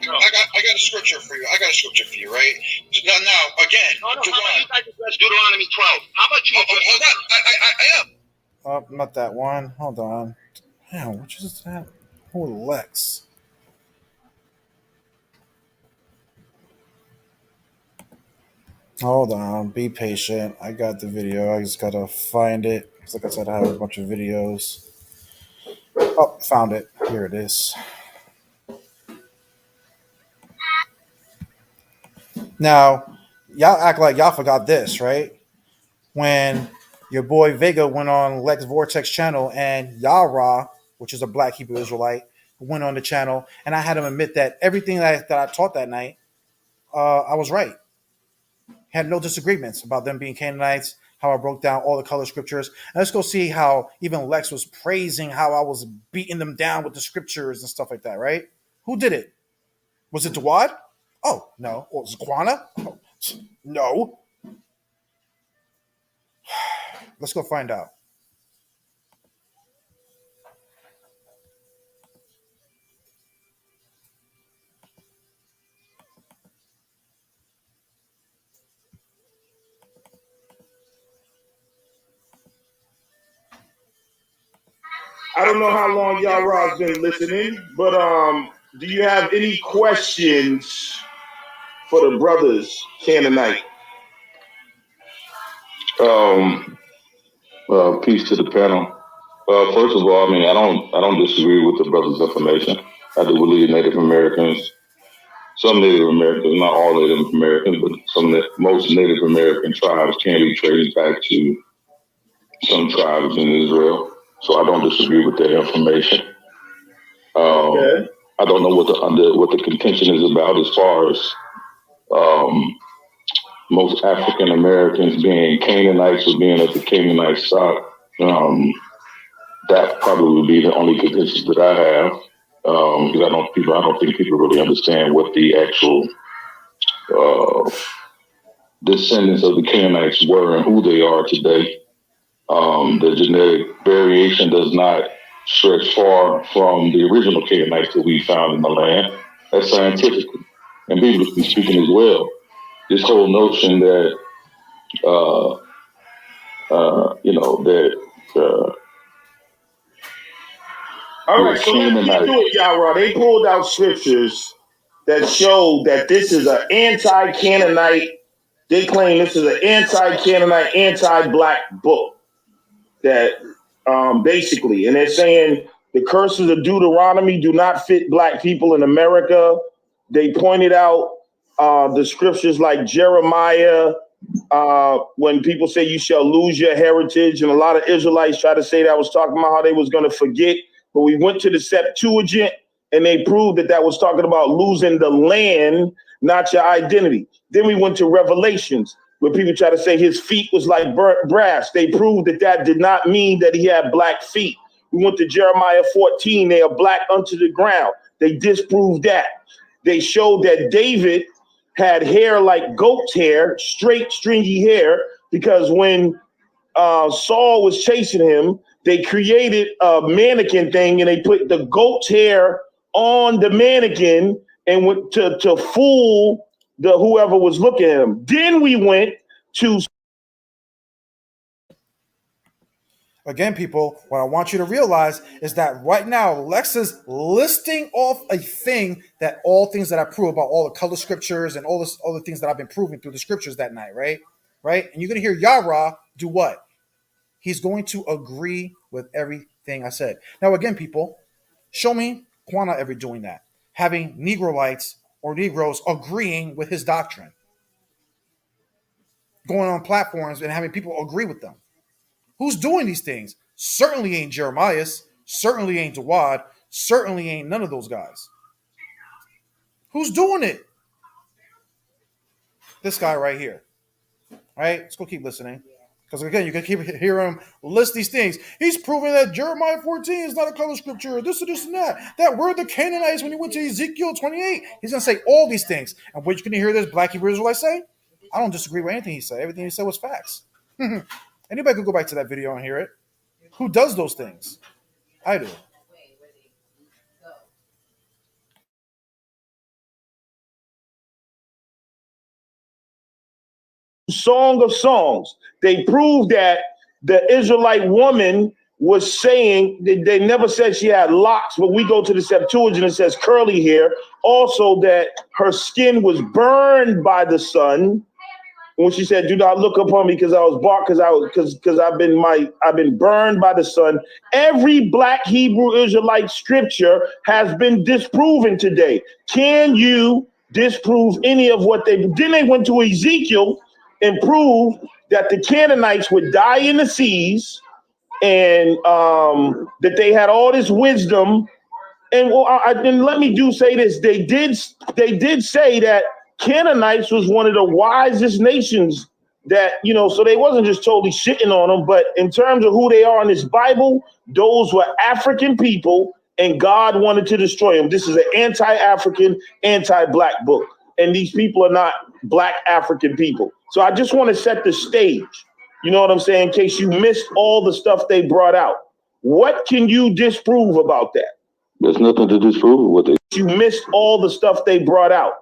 off. I got a scripture for you. Right? Now again, No, how about you guys address Deuteronomy 12? How about you? hold on. I am. Oh, not that one. Hold on. Damn, which is that? Oh, Lex. Hold on. Be patient. I got the video. I just gotta find it. 'Cause like I said, I have a bunch of videos. Oh, found it. Here it is. Now, y'all act like y'all forgot this, right? When your boy Vega went on Lex Vortex channel and Yara, which is a black Hebrew Israelite, went on the channel, and I had him admit that everything that I taught that night, I was right. Had no disagreements about them being Canaanites, how I broke down all the color scriptures. And let's go see how even Lex was praising how I was beating them down with the scriptures and stuff like that, right? Who did it? Was it Dawad? Oh, no. Or was it Kwana? Oh, no. Let's go find out. I don't know how long Yara's been listening, but do you have any questions for the brothers Canaanite? Peace to the panel. First of all, I mean, I don't disagree with the brother's information. I do believe Native Americans, some Native Americans, not all Native Americans, but most Native American tribes can be traced back to some tribes in Israel. So I don't disagree with that information. Okay. I don't know what the contention is about as far as most African Americans being Canaanites or being of the Canaanite stock. That probably would be the only contention that I have, because I don't think people really understand what the actual descendants of the Canaanites were and who they are today. The genetic variation does not stretch far from the original Canaanites that we found in the land. That's scientific and biblically speaking as well. This whole notion that All right, so let's get to it, Yara. They pulled out scriptures that show that this is an anti-Canaanite. They claim this is an anti-Canaanite, anti-black book. That basically, and they're saying the curses of Deuteronomy do not fit black people in America. They pointed out the scriptures like Jeremiah, when people say you shall lose your heritage, and a lot of Israelites try to say that was talking about how they was going to forget. But we went to the Septuagint, and they proved that that was talking about losing the land, not your identity. Then we went to Revelations, where people try to say his feet was like burnt brass. They proved that that did not mean that he had black feet. We went to Jeremiah 14. They are black unto the ground. They disproved that. They showed that David had hair like goat's hair, straight, stringy hair, because when Saul was chasing him, they created a mannequin thing and they put the goat's hair on the mannequin and went to fool the whoever was looking at him. Then we went to. Again, people, what I want you to realize is that right now, Lex is listing off a thing that all things that I prove about all the color scriptures and all this other things that I've been proving through the scriptures that night, right? Right? And you're going to hear Yara do what? He's going to agree with everything I said. Now, again, people, show me Quana ever doing that, having Negroites or Negroes agreeing with his doctrine, going on platforms and having people agree with them. Who's doing these things? Certainly ain't Jeremias. Certainly ain't Dawad. Certainly ain't none of those guys. Who's doing it? This guy right here. All right, let's go keep listening. Because again, you can keep hearing him list these things. He's proving that Jeremiah 14 is not a color scripture. This and this and that. That were the Canaanites when he went to Ezekiel 28. He's going to say all these things. And what you can hear this Black Hebrew Israelite say? I don't disagree with anything he said. Everything he said was facts. Anybody could go back to that video and hear it. Who does those things? I do. Song of Songs. They proved that the Israelite woman was saying, they never said she had locks, but we go to the Septuagint, it says curly hair. Also that her skin was burned by the sun. When she said, "Do not look upon me because I was barked, because I've been burned by the sun." Every Black Hebrew Israelite scripture has been disproven today. Can you disprove any of what they did? Then they went to Ezekiel and proved that the Canaanites would die in the seas, and that they had all this wisdom. And then let me say this: they did say that Canaanites was one of the wisest nations that, so they wasn't just totally shitting on them, but in terms of who they are in this Bible, those were African people, and God wanted to destroy them. This is an anti-African, anti-Black book, and these people are not Black African people. So I just want to set the stage, you know what I'm saying, in case you missed all the stuff they brought out. What can you disprove about that? There's nothing to disprove what they. You missed all the stuff they brought out.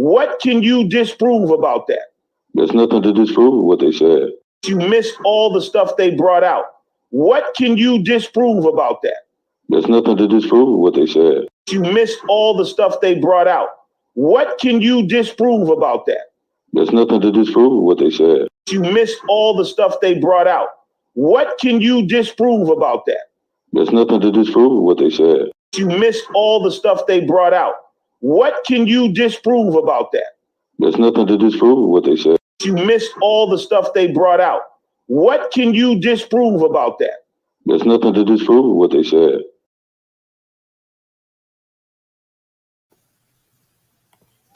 What can you disprove about that? There's nothing to disprove what they said. You missed all the stuff they brought out. What can you disprove about that? There's nothing to disprove what they said. You missed all the stuff they brought out. What can you disprove about that? There's nothing to disprove what they said. You missed all the stuff they brought out. What can you disprove about that? There's nothing to disprove what they said. You missed all the stuff they brought out. What can you disprove about that? There's nothing to disprove what they said. You missed all the stuff they brought out. What can you disprove about that? There's nothing to disprove what they said.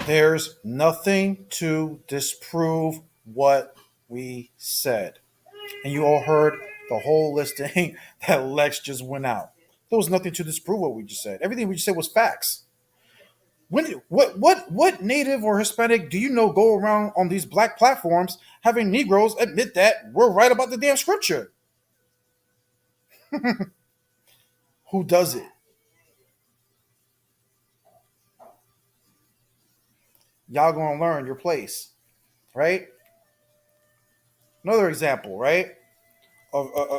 There's nothing to disprove what we said. And you all heard the whole listing that Lex just went out. There was nothing to disprove what we just said. Everything we just said was facts. What native or Hispanic do you know go around on these Black platforms having Negroes admit that we're right about the damn scripture? Who does it? Y'all gonna learn your place, right? Another example, right?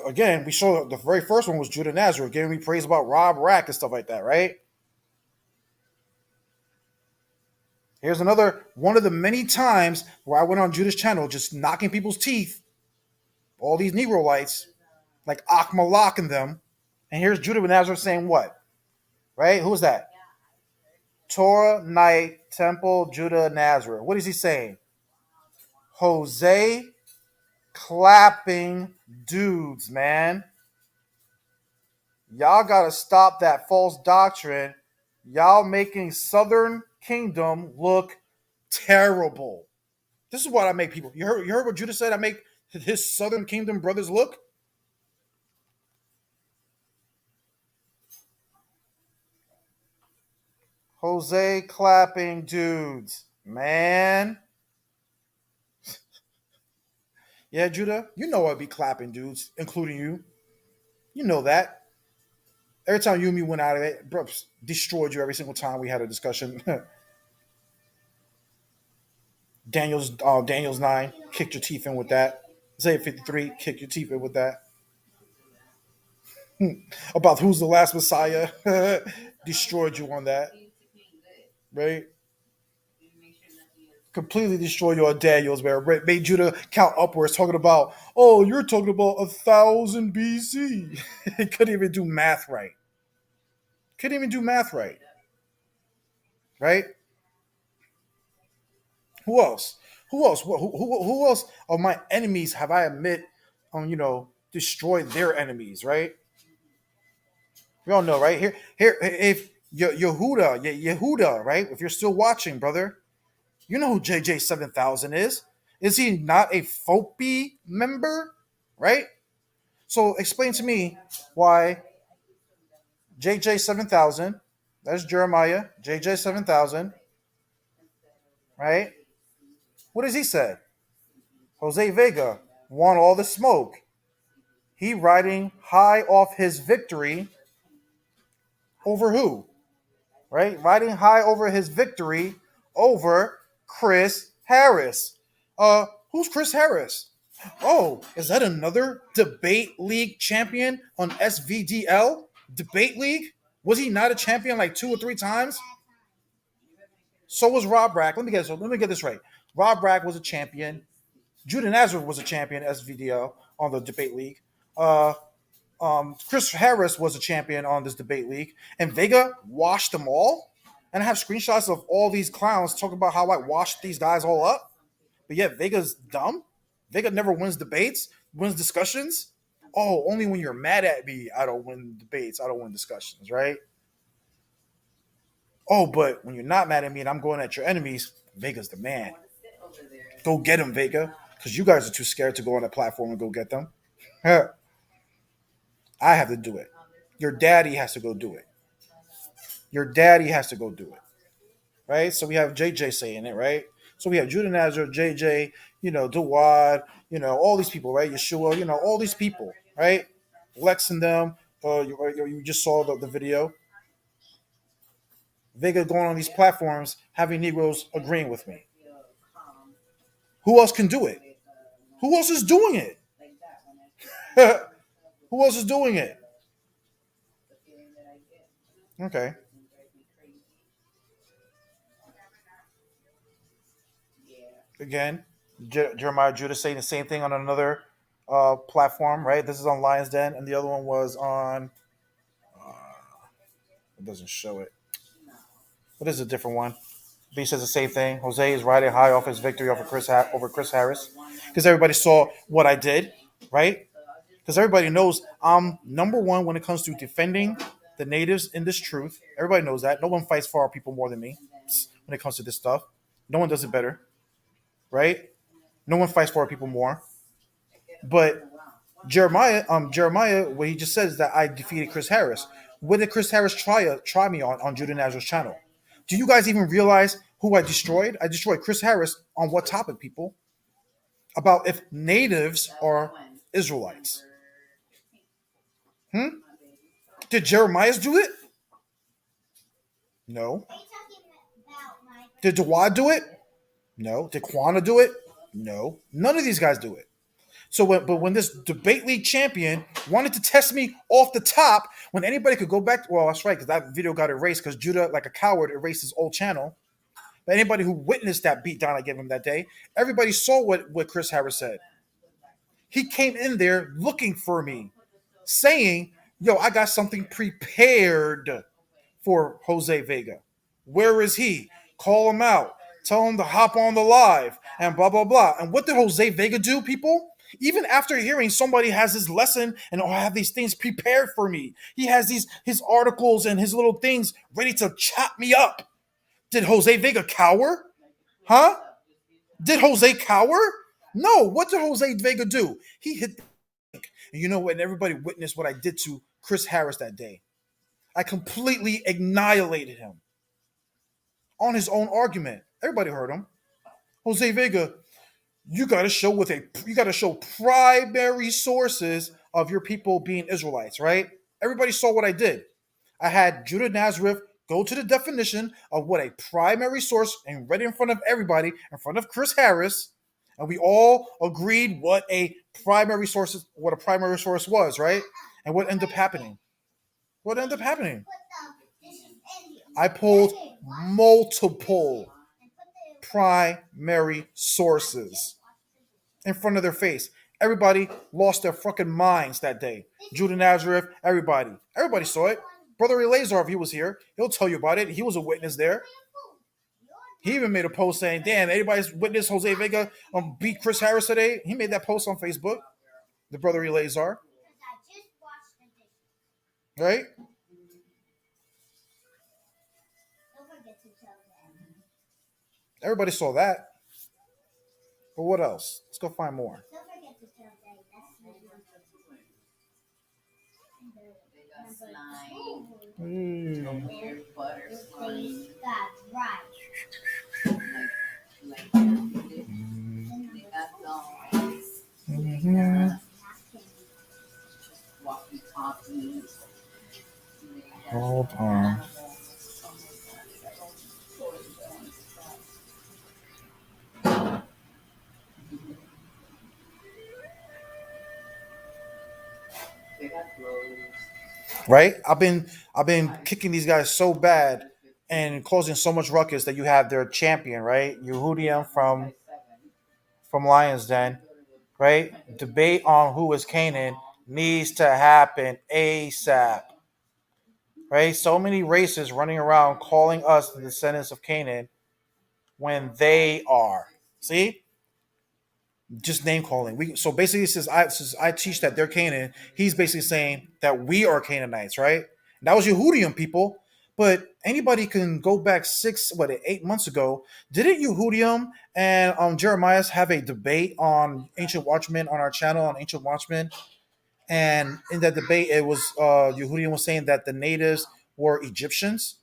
Again, we saw the very first one was Judah Nazareth giving me praise about Rob Rack and stuff like that, right? Here's another one of the many times where I went on Judah's channel just knocking people's teeth, all these Negroites, like Akmalak and them. And here's Judah Nazareth saying what? Right? Who's that? Torah, Night, Temple, Judah, Nazareth. What is he saying? Jose clapping dudes, man. Y'all got to stop that false doctrine. Y'all making Southern Kingdom look terrible. This is what I make people. You heard what Judah said? I make his Southern Kingdom brothers look? Jose clapping dudes, man. Yeah, Judah, you know I'd be clapping dudes, including you. You know that. Every time you and me went out of it, bro, destroyed you every single time we had a discussion. Daniel's 9, kicked your teeth in with that. Isaiah 53, kicked your teeth in with that. about who's the last Messiah. Destroyed you on that, right? Completely destroyed you on Daniel's, man. Made you to count upwards, talking about, oh, you're talking about 1000 BC. Couldn't even do math right. Couldn't even do math right, right? Who else? Who else? Who else of my enemies have I admit, destroyed their enemies, right? We all know, right? Here, if Yehuda, right? If you're still watching, brother, you know who JJ 7000 is. Is he not a FOPI member, right? So explain to me why JJ 7000, that's Jeremiah, JJ 7000, right? What does he say? Jose Vega want all the smoke. He riding high off his victory over who? Right? Riding high over his victory over Chris Harris. Who's Chris Harris? Oh, is that another debate league champion on SVDL? Debate league? Was he not a champion like 2 or 3 times? So was Rob Rack. Let me get this right. Rob Rack was a champion. Judah Nazareth was a champion SVDL on the debate league. Chris Harris was a champion on this debate league, and Vega washed them all. And I have screenshots of all these clowns talking about how I washed these guys all up. But yet Vega's dumb. Vega never wins debates, wins discussions. Oh, only when you're mad at me, I don't win debates. I don't win discussions, right? Oh, but when you're not mad at me and I'm going at your enemies, Vega's the man. Go get him, Vega, because you guys are too scared to go on a platform and go get them. I have to do it. Your daddy has to go do it. Your daddy has to go do it. Right? So we have JJ saying it, right? So we have Judah Nazareth, JJ, Dawad, all these people, right? Yeshua, all these people, right? Lex and them. You just saw the video. Vega going on these platforms, having Negroes agreeing with me. Who else can do it? Who else is doing it? Who else is doing it? Okay. Again, Jeremiah Judah saying the same thing on another platform, right? This is on Lions Den, and the other one was on. It doesn't show it. What is a different one? But he says the same thing. Jose is riding high off his victory over Chris Harris, because everybody saw what I did, right? Because everybody knows I'm number one when it comes to defending the natives in this truth. Everybody knows that. No one fights for our people more than me when it comes to this stuff. No one does it better, right? No one fights for our people more. But Jeremiah, what he just said is that I defeated Chris Harris. What did Chris Harris try me on Judah Nazareth's channel? Do you guys even realize who I destroyed? I destroyed Chris Harris on what topic, people? About if natives are Israelites. Did Jeremiah do it? No. Did Dawad do it? No. Did Quana do it? No. None of these guys do it. So, when this debate league champion wanted to test me off the top, when anybody could go back, well, that's right, because that video got erased because Judah, like a coward, erased his old channel. But anybody who witnessed that beatdown I gave him that day, everybody saw what Chris Harris said. He came in there looking for me, saying, yo, I got something prepared for Jose Vega. Where is he? Call him out. Tell him to hop on the live and blah, blah, blah. And what did Jose Vega do, people? Even after hearing somebody has his lesson and have these things prepared for me, he has his articles and his little things ready to chop me up. Did Jose Vega cower? Huh? Did Jose cower? No. What did Jose Vega do? He hit the link. And you know what? Everybody witnessed what I did to Chris Harris that day. I completely annihilated him on his own argument. Everybody heard him. Jose Vega, you got to show primary sources of your people being Israelites, right? Everybody saw what I did. I had Judah Nazareth go to the definition of what a primary source and read it in front of everybody, in front of Chris Harris, and we all agreed what a primary source was, right? And what ended up happening? What ended up happening? This is India. I pulled multiple primary sources in front of their face. Everybody lost their fucking minds that day. Judah Nazareth, everybody. Everybody saw it. Brother Eleazar, if he was here, he'll tell you about it. He was a witness there. He even made a post saying, damn, anybody's witnessed Jose Vega beat Chris Harris today? He made that post on Facebook. The brother Eleazar. Right? Everybody saw that. But what else? Let's go find more. Don't forget to tell Dave. That's They got slime, Mm. weird butter slime. That's right. Like they got dolls, Mhm. walkie talkies. Hold on. They got clothes. Right? I've been kicking these guys so bad and causing so much ruckus that you have their champion, right? Yehudian from Lions Den, right? Debate on who is Canaan needs to happen ASAP. Right? So many races running around calling us the descendants of Canaan when they are. See? Just name calling. So basically, since I teach that they're Canaan, he's basically saying that we are Canaanites, right? And that was Yehudian people. But anybody can go back 8 months ago. Didn't Yehudium and Jeremiah have a debate on Ancient Watchmen on our channel on Ancient Watchmen? And in that debate, it was Yehudium was saying that the natives were Egyptians.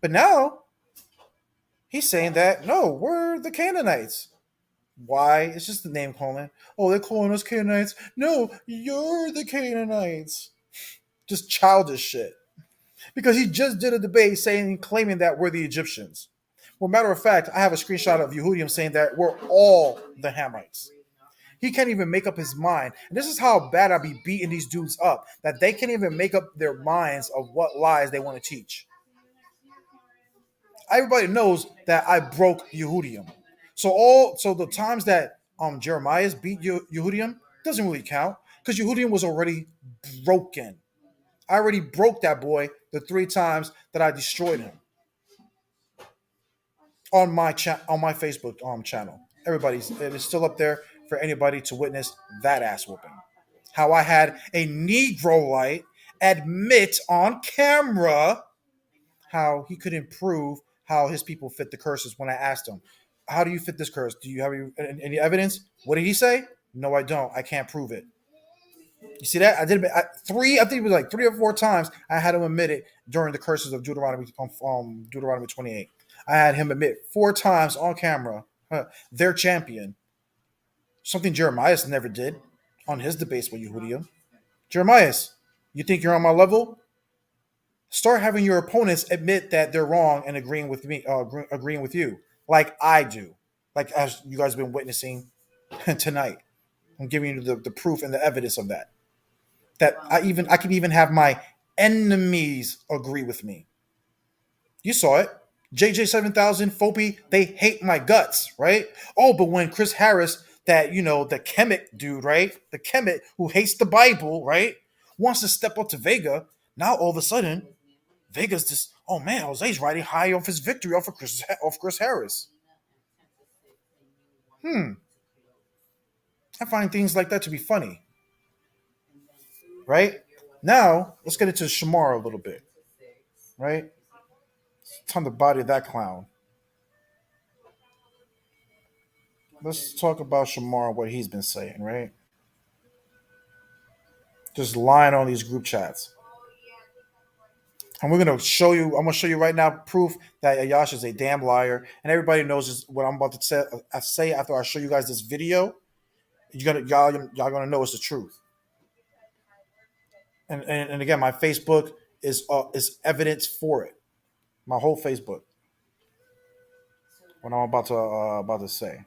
But now he's saying that no, we're the Canaanites. Why? It's just the name calling. Oh, they're calling us Canaanites. No, you're the Canaanites. Just childish shit. Because he just did a debate claiming that we're the Egyptians. Well, matter of fact, I have a screenshot of Yehudium saying that we're all the Hamites. He can't even make up his mind. And this is how bad I be beating these dudes up, that they can't even make up their minds of what lies they want to teach. Everybody knows that I broke Yehudium. So the times that Jeremiah beat Yehudium doesn't really count because Yehudium was already broken. I already broke that boy the 3 times that I destroyed him on my Facebook channel. It is still up there for anybody to witness that ass whooping. How I had a Negroite admit on camera how he couldn't prove how his people fit the curses when I asked him, how do you fit this curse? Do you have any evidence? What did he say? No, I don't. I can't prove it. You see that? I think it was like 3 or 4 times I had him admit it during the curses of Deuteronomy 28. I had him admit 4 times on camera, their champion. Something Jeremiah never did on his debates with Yehudium. Jeremiah, you think you're on my level? Start having your opponents admit that they're wrong and agreeing with me, agreeing with you, like I do, like as you guys have been witnessing tonight. I'm giving you the proof and the evidence of that. That I can even have my enemies agree with me. You saw it. JJ7000, Fopi, they hate my guts, right? Oh, but when Chris Harris, that the Kemet dude, right? The Kemet who hates the Bible, right? Wants to step up to Vega, now all of a sudden Vega's just, oh man, Jose's riding high off his victory off Chris Harris. I find things like that to be funny. Right? Now, let's get into Shamar a little bit. Right? It's time to body that clown. Let's talk about Shamar, what he's been saying, right? Just lying on these group chats. And I'm going to show you right now proof that Ayash is a damn liar. And everybody knows what I'm about to say after I show you guys this video. Y'all gonna know it's the truth. And again, my Facebook is evidence for it. My whole Facebook. What I'm about to say.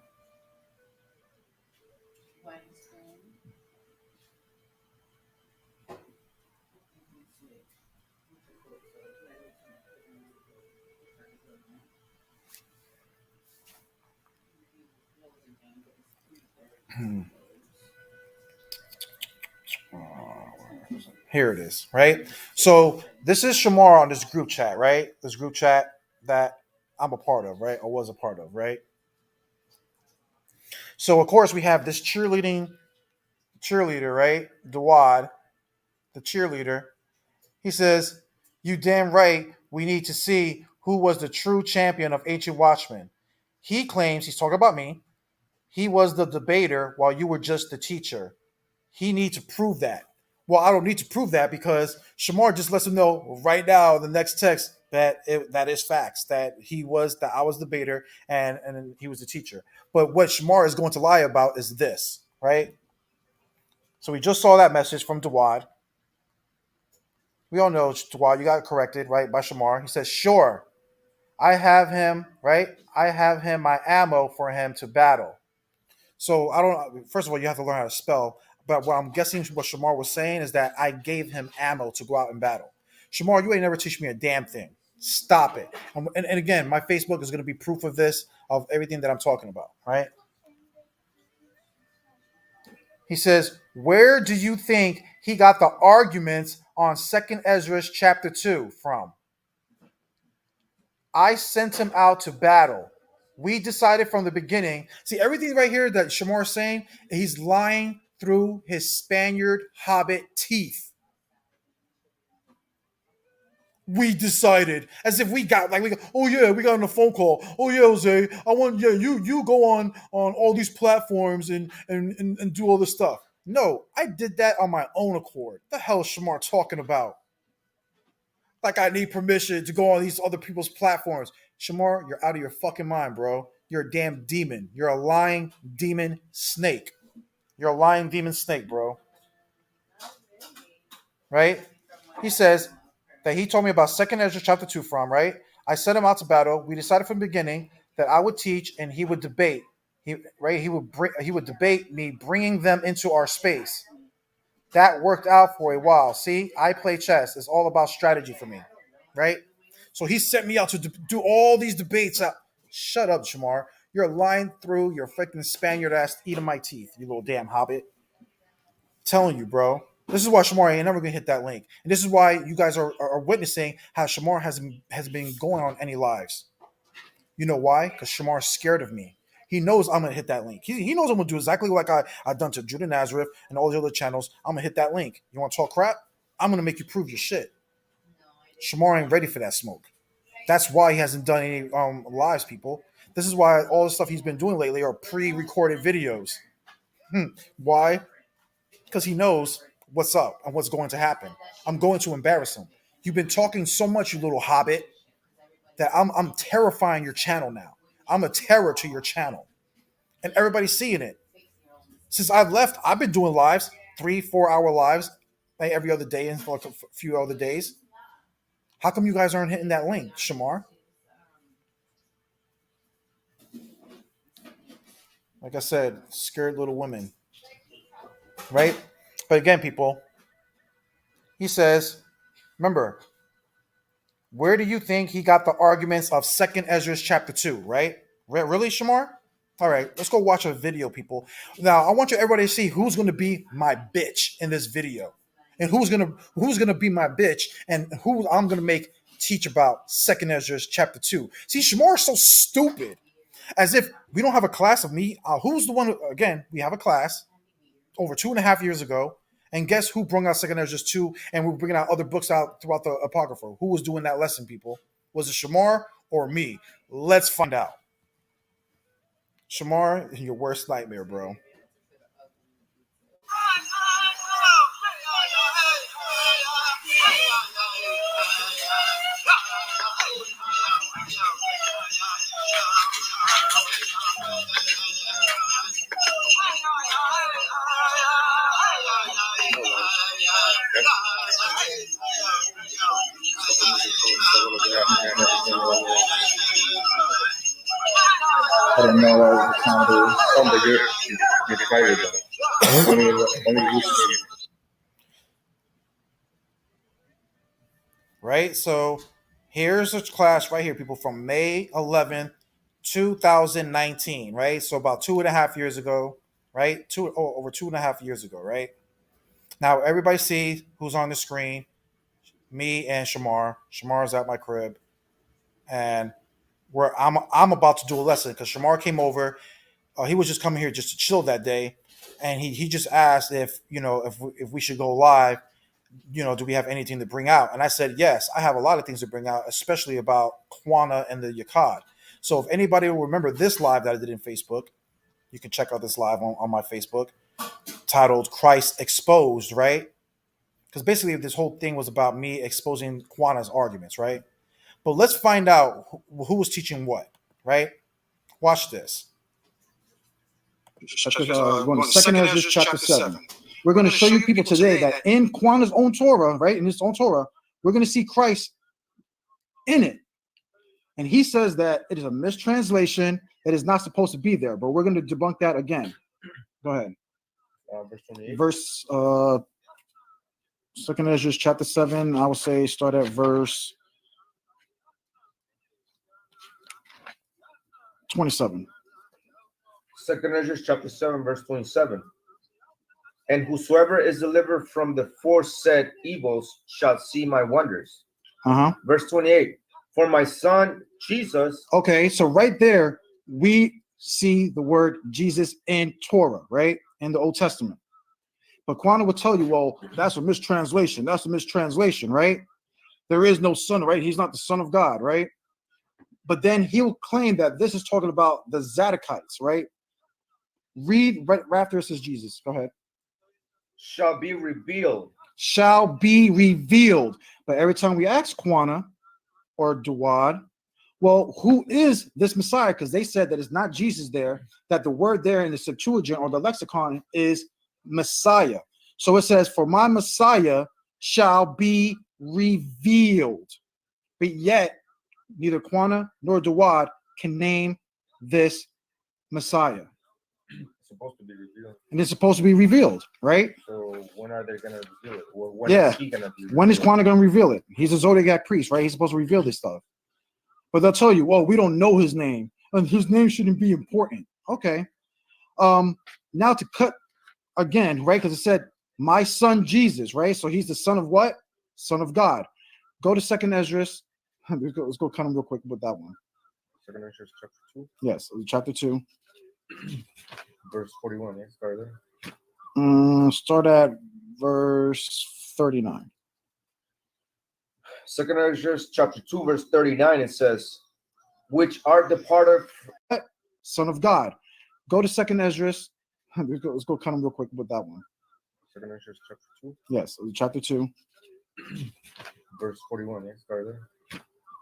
Here it is, right? So this is Shamar on this group chat, right? This group chat that I'm a part of, right? Or was a part of, right? So of course we have this cheerleader, right? Dawad, the cheerleader. He says, "You damn right. We need to see who was the true champion of Ancient Watchmen." He claims he's talking about me. He was the debater while you were just the teacher. He needs to prove that. Well, I don't need to prove that because Shamar just lets him know right now in the next text that that is facts, that I was the debater and he was the teacher. But what Shamar is going to lie about is this, right? So we just saw that message from Dawad. We all know, Dawad, you got corrected, right, by Shamar. He says, "Sure, I have him, right? I have him my ammo for him to battle." So I don't. First of all, you have to learn how to spell. But what I'm guessing what Shamar was saying is that I gave him ammo to go out and battle. Shamar, you ain't never teach me a damn thing. Stop it. And again, my Facebook is going to be proof of this, of everything that I'm talking about, right? He says, "Where do you think he got the arguments on 2nd Ezra chapter 2 from? I sent him out to battle. We decided from the beginning." See, everything right here that Shamar is saying, he's lying through his Spaniard hobbit teeth. We decided, as if we got oh yeah, we got on a phone call. Oh yeah, Jose, I want you go on all these platforms and do all this stuff. No, I did that on my own accord. The hell is Shamar talking about? Like I need permission to go on these other people's platforms. Shamar, you're out of your fucking mind, bro. You're a damn demon. You're a lying demon snake. You're a lying demon snake, bro. Right? He says that he told me about 2nd Ezra chapter 2 from, right? I sent him out to battle. We decided from the beginning that I would teach and he would debate. He would debate me bringing them into our space. That worked out for a while. See, I play chess. It's all about strategy for me, right? So he sent me out to do all these debates. Shut up, Shamar. You're lying through your freaking Spaniard ass eating my teeth, you little damn hobbit. Telling you, bro. This is why Shamar ain't never gonna hit that link, and this is why you guys are witnessing how Shamar has been going on any lives. You know why? Because Shamar's scared of me. He knows I'm gonna hit that link. He knows I'm gonna do exactly like I done to Judah Nazareth and all the other channels. I'm gonna hit that link. You want to talk crap? I'm gonna make you prove your shit. Shamar ain't ready for that smoke. That's why he hasn't done any lives, people. This is why all the stuff he's been doing lately are pre-recorded videos. Why? Because he knows what's up and what's going to happen. I'm going to embarrass him. You've been talking so much, you little hobbit, that I'm terrifying your channel now. I'm a terror to your channel. And everybody's seeing it. Since I've left, I've been doing lives, 3-4 hour lives, like every other day and for like a few other days. How come you guys aren't hitting that link, Shamar? Like I said, scared little women. Right? But again, people, he says, remember, where do you think he got the arguments of 2nd Ezra chapter 2, right? Really, Shamar? All right, let's go watch a video, people. Now, I want you everybody to see who's going to be my bitch in this video. And who's gonna be my bitch and who I'm going to make teach about 2nd Ezra chapter 2. See, Shamar is so stupid. As if we don't have a class of me. Who's the one who, again, we have a class over 2.5 years ago. And guess who brought out 2nd Ezra 2 and we're bringing out other books out throughout the Apocrypha? Who was doing that lesson, people? Was it Shamar or me? Let's find out. Shamar, your worst nightmare, bro. I don't know what the sound is. Oh, but you're excited though. Let me listen. right? So here's a class right here, people, from May 11th, 2019, right? So about 2.5 years ago, right? Over 2.5 years ago, right? Now everybody see who's on the screen. Me and Shamar. Shamar's at my crib, and I'm about to do a lesson because Shamar came over. He was just coming here just to chill that day, and he just asked if if we should go live. Do we have anything to bring out? And I said yes. I have a lot of things to bring out, especially about Quana and the Yakad. So if anybody will remember this live that I did in Facebook, you can check out this live on my Facebook titled "Christ Exposed," right? Because basically this whole thing was about me exposing Quana's arguments, right? But let's find out who was teaching what, right? Watch this. Going to Second Ezra chapter 7. We're going to show you people today that in Quana's own Torah, right, in his own Torah, we're going to see Christ in it. And he says that it is a mistranslation that is not supposed to be there, but we're going to debunk that again. Go ahead. Verse 28. Verse Second Ezra chapter 7, I would say start at verse 27. Second Ezra chapter 7, verse 27. And whosoever is delivered from the foresaid evils shall see my wonders. Verse 28. For my son Jesus. Okay, so right there we see the word Jesus in Torah, right? In the Old Testament. But Quana will tell you, well, that's a mistranslation. That's a mistranslation, right? There is no son, right? He's not the son of God, right? But then he'll claim that this is talking about the Zadokites, right? Read right after it says Jesus. Go ahead. Shall be revealed. Shall be revealed. But every time we ask Quana or Dawad, well, who is this Messiah? Because they said that it's not Jesus there, that the word there in the Septuagint or the lexicon is Messiah. So it says, for my Messiah shall be revealed. But yet, neither Quana nor Dawad can name this Messiah. It's supposed to be revealed. And it's supposed to be revealed, right? So when are they going to reveal it? Or when Yeah. is he going to be revealed? When is Quana going to reveal it? He's a Zodiac priest, right? He's supposed to reveal this stuff. But they'll tell you, well, we don't know his name. And his name shouldn't be important. Okay. Now to cut again, right? Because it said, my son Jesus, right? So he's the son of what? Son of God. Go to Second Ezra. Let's go kind of real quick with that one. Second Ezra chapter 2. Yes, chapter 2. Verse 41. Yeah, start there. Start at verse 39. Second Ezra chapter 2, verse 39. It says, which are departed. Son of God. Go to Second Ezra. Let's go kind of real quick with that one. Second Ezra chapter 2. Yes, chapter 2. Verse 41. Yeah, start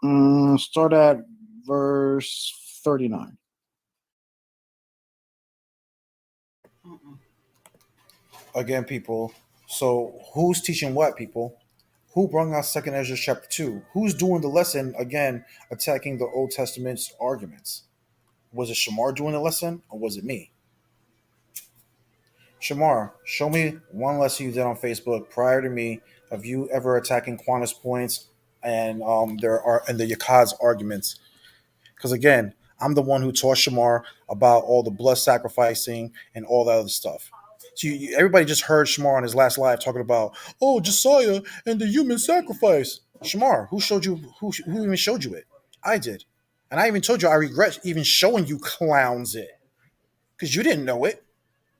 there. Start at verse 39. Again, people. So who's teaching what, people? Who brought out Second Ezra chapter 2? Who's doing the lesson again, attacking the Old Testament's arguments? Was it Shamar doing the lesson, or was it me? Shamar, show me one lesson you did on Facebook prior to me of you ever attacking Quana's points and the Yakad's arguments. Because again, I'm the one who taught Shamar about all the blood sacrificing and all that other stuff. So everybody just heard Shamar on his last live talking about, oh, Josiah and the human sacrifice. Shamar, who showed you? Who even showed you it? I did, and I even told you I regret even showing you clowns it because you didn't know it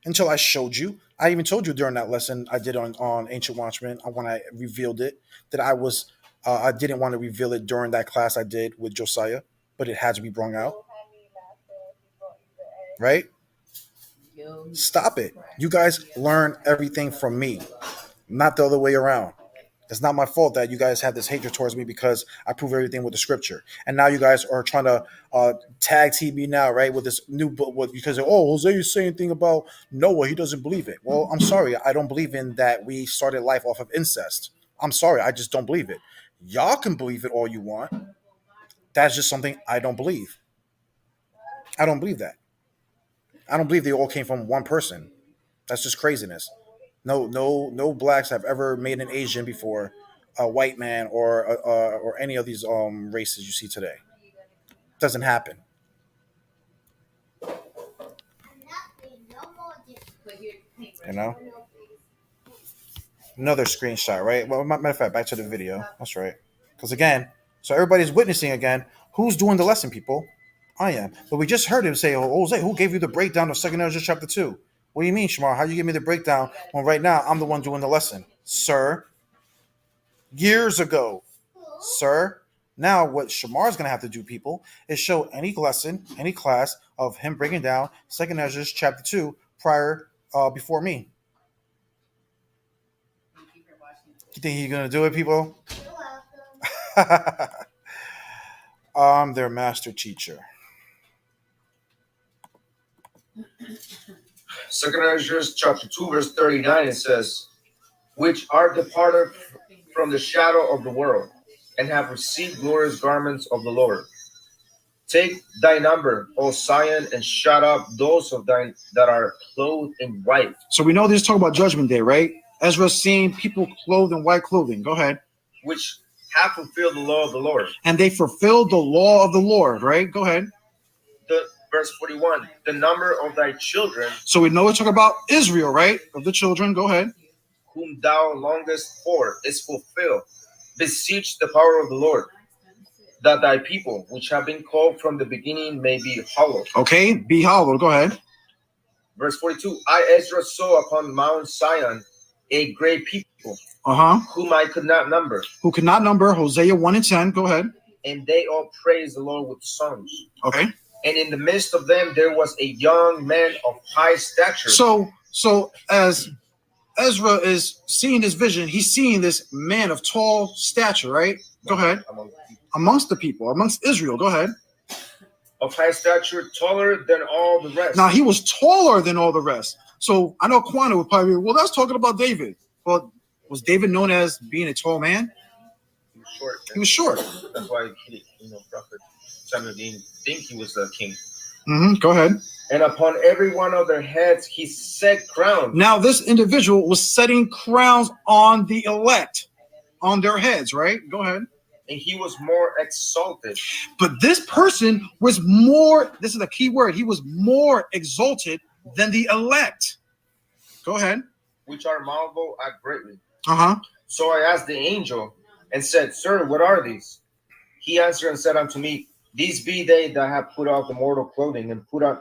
until I showed you. I even told you during that lesson I did on Ancient Watchmen when I revealed it that I didn't want to reveal it during that class I did with Josiah, but it had to be brought out. Right? Stop it. You guys learn everything from me, not the other way around. It's not my fault that you guys have this hatred towards me because I prove everything with the scripture. And now you guys are trying to tag team me now, right? With this new book, because, Jose is saying thing about Noah. He doesn't believe it. Well, I'm sorry. I don't believe in that we started life off of incest. I'm sorry. I just don't believe it. Y'all can believe it all you want. That's just something I don't believe. I don't believe that. I don't believe they all came from one person. That's just craziness. No blacks have ever made an Asian before, a white man or any of these races you see today. Doesn't happen. You know. Another screenshot, right? Well, matter of fact, back to the video. That's right. Because again, so everybody's witnessing again. Who's doing the lesson, people? I am. But we just heard him say, "Oh, Jose, who gave you the breakdown of 2nd Ezra chapter 2? What do you mean, Shamar? How you give me the breakdown when right now I'm the one doing the lesson, sir? Years ago, sir. Now what Shamar's gonna have to do, people, is show any lesson, any class of him breaking down 2nd Ezra chapter 2 before me. You think he's gonna do it, people? You're welcome. I'm their master teacher. Second Ezra chapter 2, verse 39, it says, which are departed from the shadow of the world, and have received glorious garments of the Lord. Take thy number, O Zion, and shut up those of thine that are clothed in white. So we know this is talking about Judgment Day, right? Ezra's seeing people clothed in white clothing. Go ahead. Which have fulfilled the law of the Lord. And they fulfilled the law of the Lord, right? Go ahead. Verse 41, the number of thy children. So we know we're talking about Israel, right? Of the children. Go ahead. Whom thou longest for is fulfilled. Beseech the power of the Lord, that thy people, which have been called from the beginning, may be hallowed. Okay, be hallowed. Go ahead. Verse 42, I, Ezra, saw upon Mount Zion a great people, whom I could not number. Who could not number, Hosea 1 and 10. Go ahead. And they all praised the Lord with songs. Okay. And in the midst of them, there was a young man of high stature. So as Ezra is seeing this vision, he's seeing this man of tall stature, right? Go ahead. Amongst the people, amongst Israel. Go ahead. Of high stature, taller than all the rest. Now, he was taller than all the rest. So I know Quana would probably be, well, that's talking about David. Well, was David known as being a tall man? He was short. He was short. That's why, Prophet Samuel didn't think he was the king. Go ahead. And upon every one of their heads, he set crowns. Now, this individual was setting crowns on the elect, on their heads, right? Go ahead. And he was more exalted. But this person was more, this is a key word, he was more exalted than the elect. Go ahead. Which are marveled at greatly. So I asked the angel and said, Sir, what are these? He answered and said unto me, these be they that have put off the mortal clothing and put on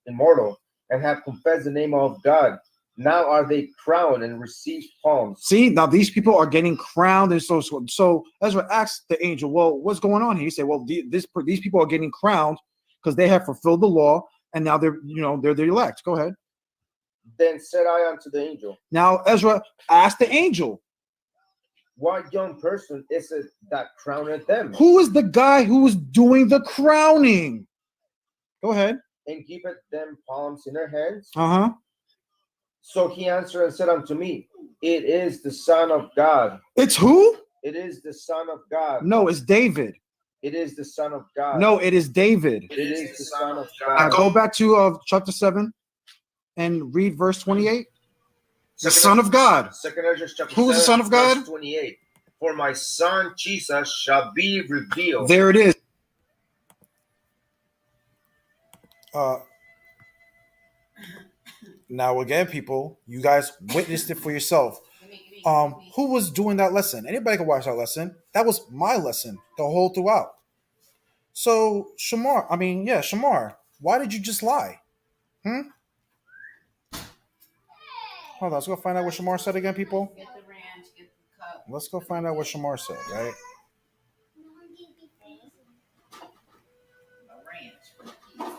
immortal, and have confessed the name of God. Now are they crowned and received palms. See, now these people are getting crowned, and so Ezra asked the angel, well, what's going on here? He said, well, these people are getting crowned because they have fulfilled the law, and now they're the elect. Go ahead. Then said I unto the angel. Now Ezra asked the angel, what young person is it that crowneth them? Who is the guy who is doing the crowning? Go ahead. And giveth them palms in their hands. So he answered and said unto me, it is the Son of God. It's who? It is the Son of God. No, it's David. It is the Son of God. No, it is David. It is the Son of God. Now go back to chapter 7 and read verse 28. The Son of God. Who is the Son of God? 28. For my son Jesus shall be revealed. There it is. Now again, people, you guys witnessed it for yourself. Who was doing that lesson? Anybody can watch that lesson. That was my lesson the whole throughout. So Shamar, why did you just lie? Hold on, let's go find out what Shamar said again, people. Get the ranch, get the cup. Let's go find out what Shamar said, right? A ranch.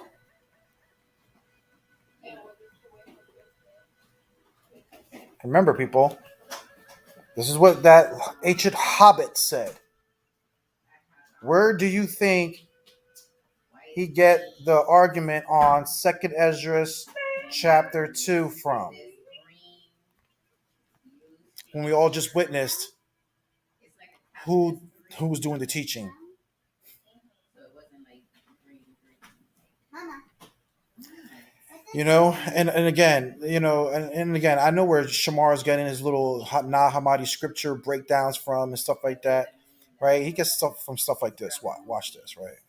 Remember, people, this is what that ancient hobbit said. Where do you think he get the argument on 2nd Ezra chapter 2 from? When we all just witnessed who was doing the teaching. and again, and again, I know where Shamar is getting his little Nah Hammadi scripture breakdowns from and stuff like that, right? He gets stuff from stuff like this. Watch this, right?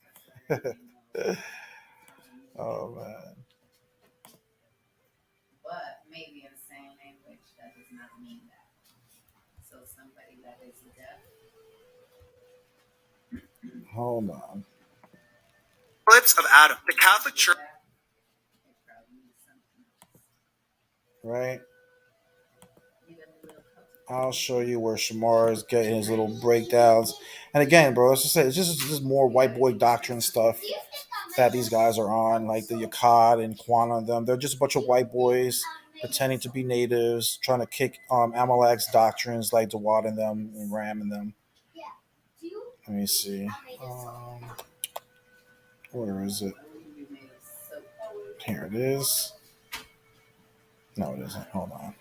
Oh man. But maybe in the same language, that does not mean that. So somebody that is deaf. Hold on. Apocalypse of Adam. The Catholic Church. Right. I'll show you where Shamar is getting his little breakdowns. And again, bro, let's just say it's just more white boy doctrine stuff that these guys are on, like the Yakad and Quana and them. They're just a bunch of white boys pretending to be natives, trying to kick Amalek's doctrines like Dawad and them and Ram and them. Let me see. Where is it? Here it is. No, it isn't. Hold on.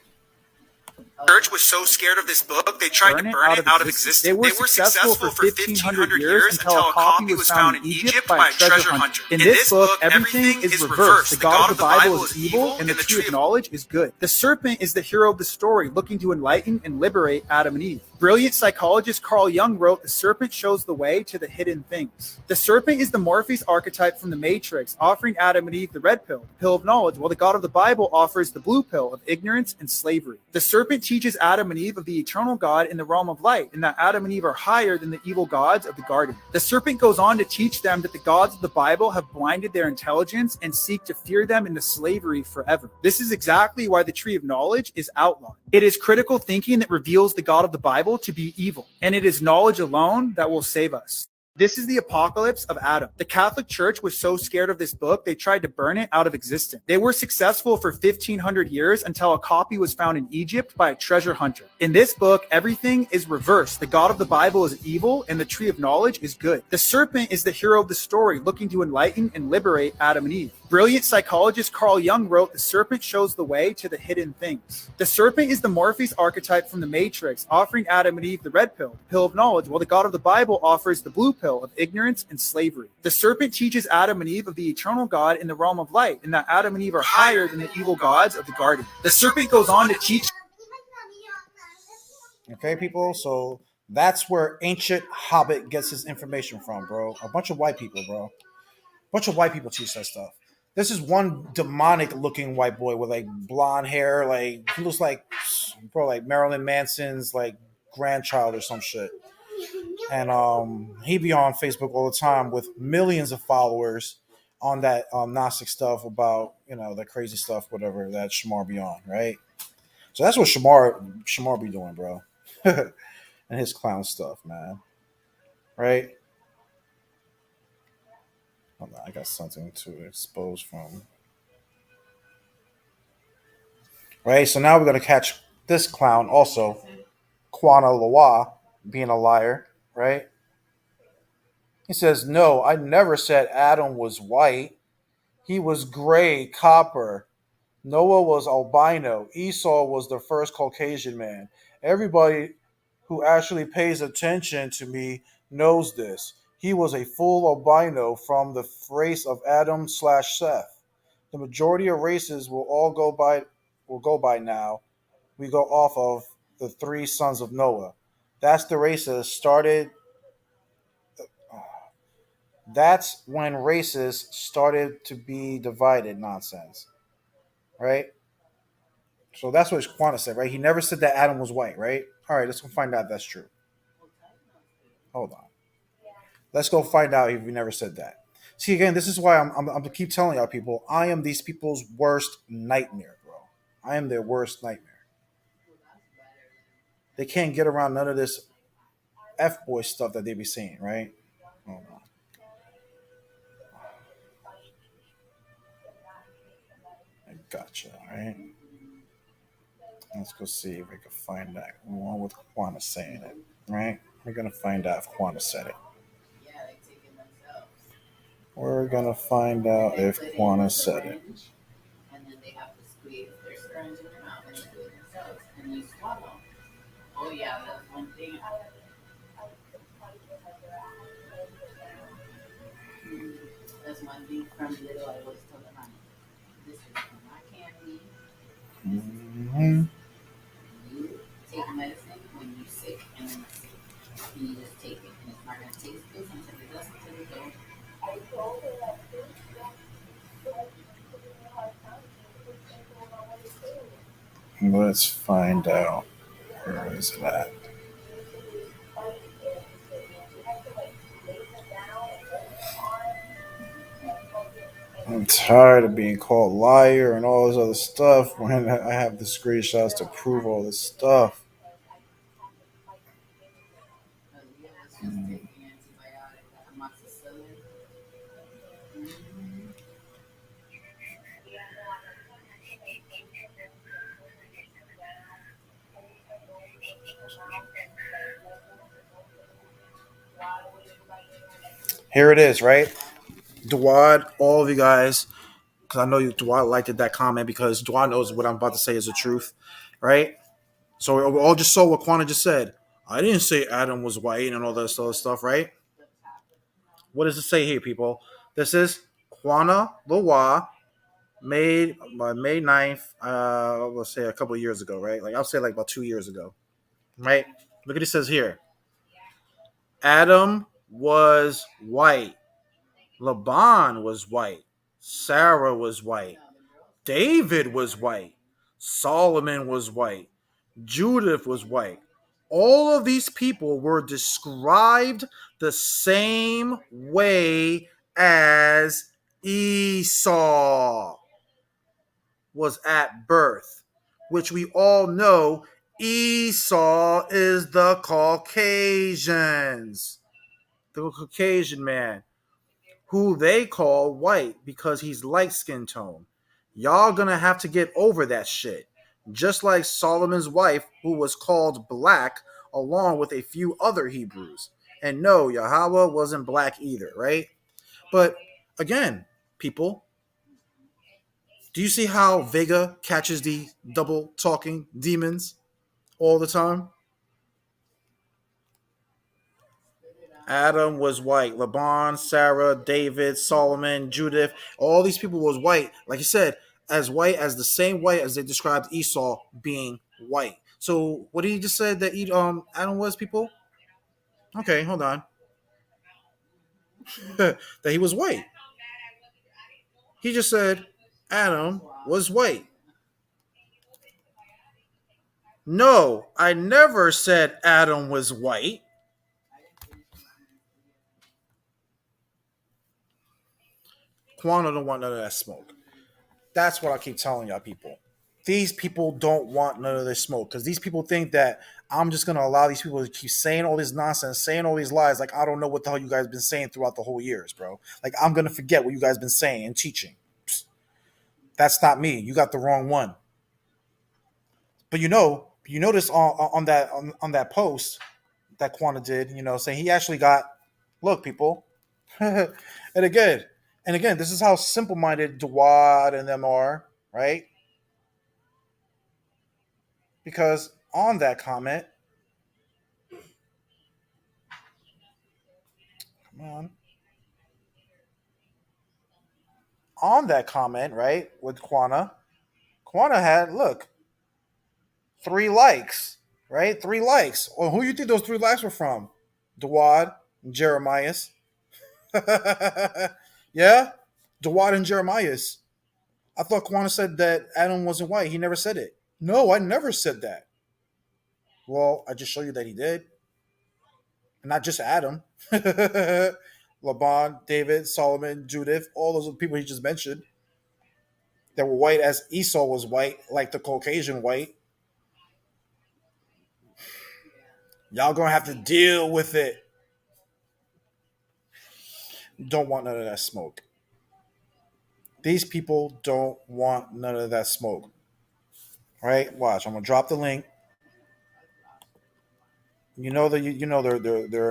Church was so scared of this book, they tried to burn it out of existence. They were successful for 1,500 years until a copy was found in Egypt by a treasure hunter. In this book, everything is reversed. The God of the Bible is evil, and the tree of knowledge is good. The serpent is the hero of the story, looking to enlighten and liberate Adam and Eve. Brilliant psychologist Carl Jung wrote, "The serpent shows the way to the hidden things." The serpent is the Morpheus archetype from the Matrix, offering Adam and Eve the red pill, the pill of knowledge, while the God of the Bible offers the blue pill of ignorance and slavery. The serpent teaches Adam and Eve of the eternal God in the realm of light, and that Adam and Eve are higher than the evil gods of the garden. The serpent goes on to teach them that the gods of the Bible have blinded their intelligence and seek to fear them into slavery forever. This is exactly why the tree of knowledge is outlawed. It is critical thinking that reveals the God of the Bible to be evil, and it is knowledge alone that will save us. This is the apocalypse of Adam. The Catholic Church was so scared of this book, they tried to burn it out of existence. They were successful for 1,500 years until a copy was found in Egypt by a treasure hunter. In this book, everything is reversed. The God of the Bible is evil, and the tree of knowledge is good. The serpent is the hero of the story, looking to enlighten and liberate Adam and Eve. Brilliant psychologist Carl Jung wrote, "The serpent shows the way to the hidden things." The serpent is the Morpheus archetype from the Matrix, offering Adam and Eve the red pill, the pill of knowledge, while the God of the Bible offers the blue pill of ignorance and slavery. The serpent teaches Adam and Eve of the eternal God in the realm of light, and that Adam and Eve are higher than the evil gods of the garden. The serpent goes on to teach. Okay, people. So that's where Ancient Hobbit gets his information from, bro. A bunch of white people, bro. A bunch of white people teach that stuff. This is one demonic looking white boy with like blonde hair, like he looks like, bro, like Marilyn Manson's like grandchild or some shit. And he be on Facebook all the time with millions of followers on that Gnostic stuff about that crazy stuff, whatever that Shamar be on, right? So that's what Shamar be doing, bro, and his clown stuff, man, right? Hold on, I got something to expose from. Right, so now we're gonna catch this clown also, Quana Loa, being a liar, right? He says, "No, I never said Adam was white. He was gray, copper. Noah was albino. Esau was the first Caucasian man. Everybody who actually pays attention to me knows this. He was a full albino from the race of Adam/Seth. The majority of races will go by now. We go off of the three sons of Noah. That's the races started. That's when races started to be divided. Nonsense, right? So that's what Quanta said, right? He never said that Adam was white, right? All right, let's go find out if that's true. Hold on. Let's go find out if he never said that. See, again, this is why I'm keep telling y'all people, I am these people's worst nightmare, bro. I am their worst nightmare. They can't get around none of this F-boy stuff that they be saying, right? Hold on. I gotcha, all right? Let's go see if we can find that one with Quanta saying it, right? We're going to find out if Quanta said it. We're going to find out if Quanta said it. And then they have to squeeze their sperms in their mouth and do it themselves. And you swallow. Oh, yeah, that's one thing. That's one thing from little I always told them. This is You take medicine when you're sick and when you're sick. And you just take it, and it's not going to taste good until it does, until it don't. Let's find out. Where is it at? I'm tired of being called liar and all this other stuff when I have the screenshots to prove all this stuff. Here it is, right? Dawad, all of you guys, because I know you, Dawad liked that comment because Dawad knows what I'm about to say is the truth, right? So we all just saw what Quana just said. I didn't say Adam was white and all this other stuff, right? What does it say here, people? This is Quana Loa made by May 9th, let's say a couple of years ago, right? Like I'll say like about 2 years ago, right? Look at it says here. Adam was white. Laban was white. Sarah was white. David was white. Solomon was white. Judith was white. All of these people were described the same way as Esau was at birth, which we all know Esau is the Caucasians, the Caucasian man, who they call white because he's light skin tone. Y'all gonna have to get over that shit. Just like Solomon's wife, who was called black, along with a few other Hebrews. And no, Yahweh wasn't black either, right? But again, people, do you see how Vega catches the double talking demons all the time? Adam was white. Laban, Sarah, David, Solomon, Judith, all these people was white. Like you said, as white as the same white as they described Esau being white. So what did he just say that Adam was, people? Okay, hold on. That he was white. He just said Adam was white. No, I never said Adam was white. Quana don't want none of that smoke. That's what I keep telling y'all people. These people don't want none of this smoke because these people think that I'm just going to allow these people to keep saying all this nonsense, saying all these lies. Like, I don't know what the hell you guys been saying throughout the whole years, bro. Like, I'm going to forget what you guys been saying and teaching. Psst. That's not me. You got the wrong one. But you notice on that post that Quana did, saying he actually got, look, people. and again, this is how simple-minded Dawad and them are, right? Because on that comment, on that comment, right, with Quana had, look, 3 likes, right? 3 likes. Well, who do you think those 3 likes were from? Dawad and Jeremias. Yeah? Dawad and Jeremias. I thought Quana said that Adam wasn't white. He never said it. No, I never said that. Well, I just showed you that he did. And not just Adam. Laban, David, Solomon, Judith, all those people he just mentioned that were white as Esau was white, like the Caucasian white. Y'all gonna have to deal with it. Don't want none of that smoke. These people don't want none of that smoke. All right, watch. I'm gonna drop the link. You know they're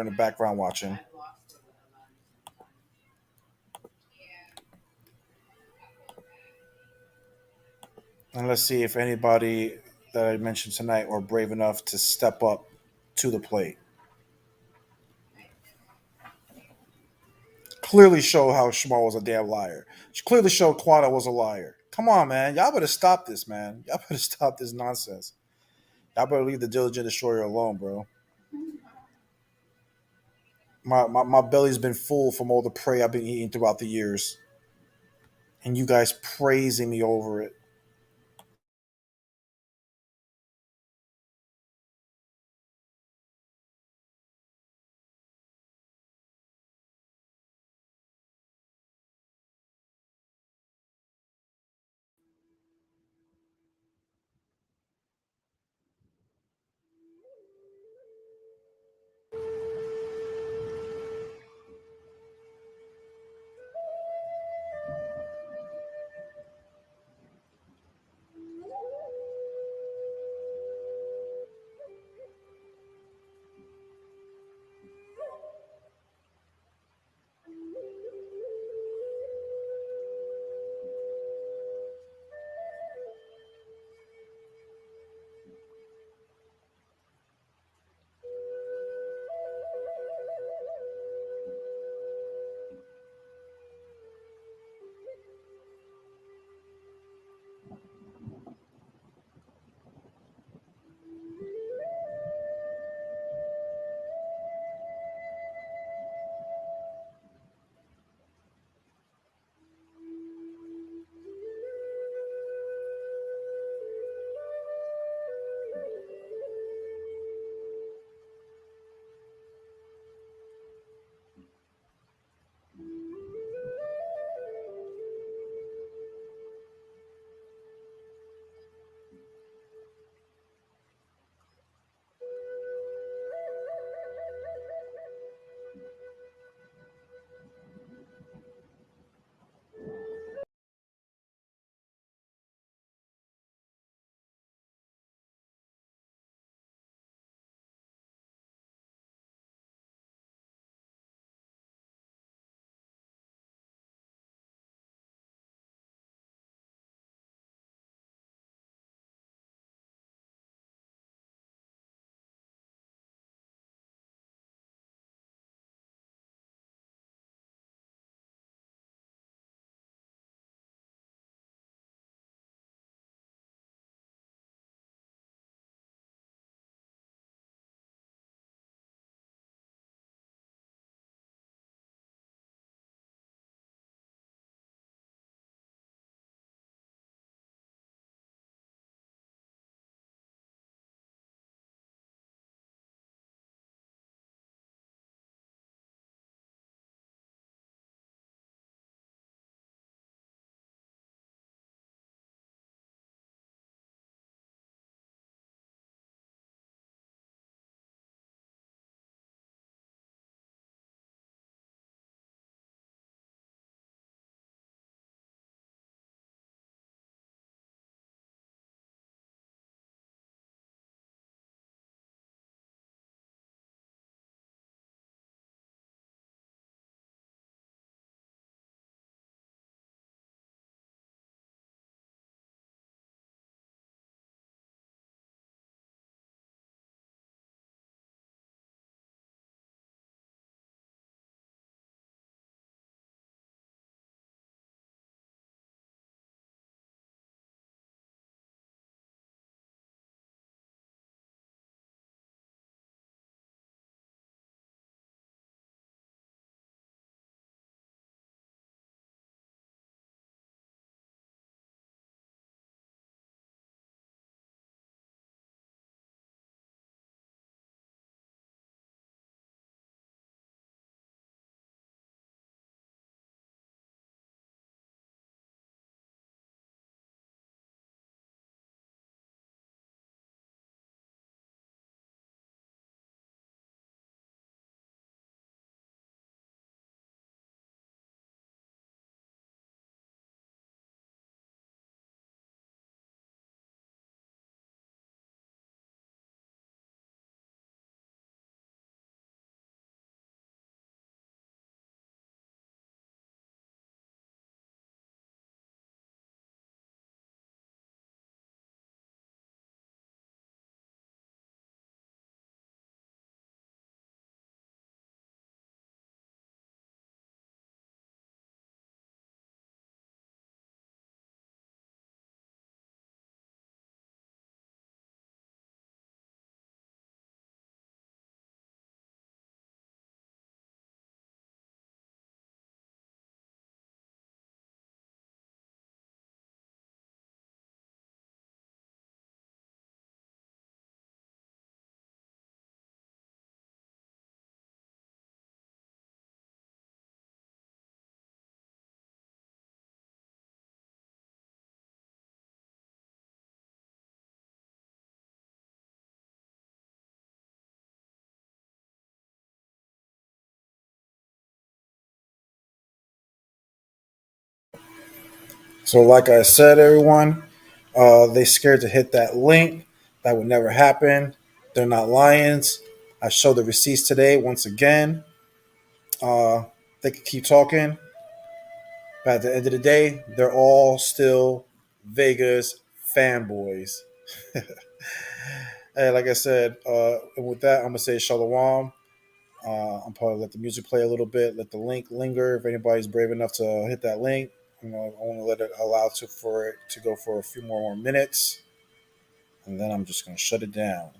in the background watching. And let's see if anybody that I mentioned tonight are brave enough to step up to the plate. Clearly show how Shmuel was a damn liar. Clearly show Quana was a liar. Come on, man. Y'all better stop this, man. Y'all better stop this nonsense. Y'all better leave the Diligent Destroyer alone, bro. My belly's been full from all the prey I've been eating throughout the years. And you guys praising me over it. So, like I said, everyone, they scared to hit that link. That would never happen. They're not lions. I showed the receipts today once again. They could keep talking, but at the end of the day, they're all still Vegas fanboys. Hey, like I said, and with that, I'm gonna say shalom. I'm probably let the music play a little bit, let the link linger. If anybody's brave enough to hit that link, I want to let it allow for it to go for a few more minutes, and then I'm just gonna shut it down.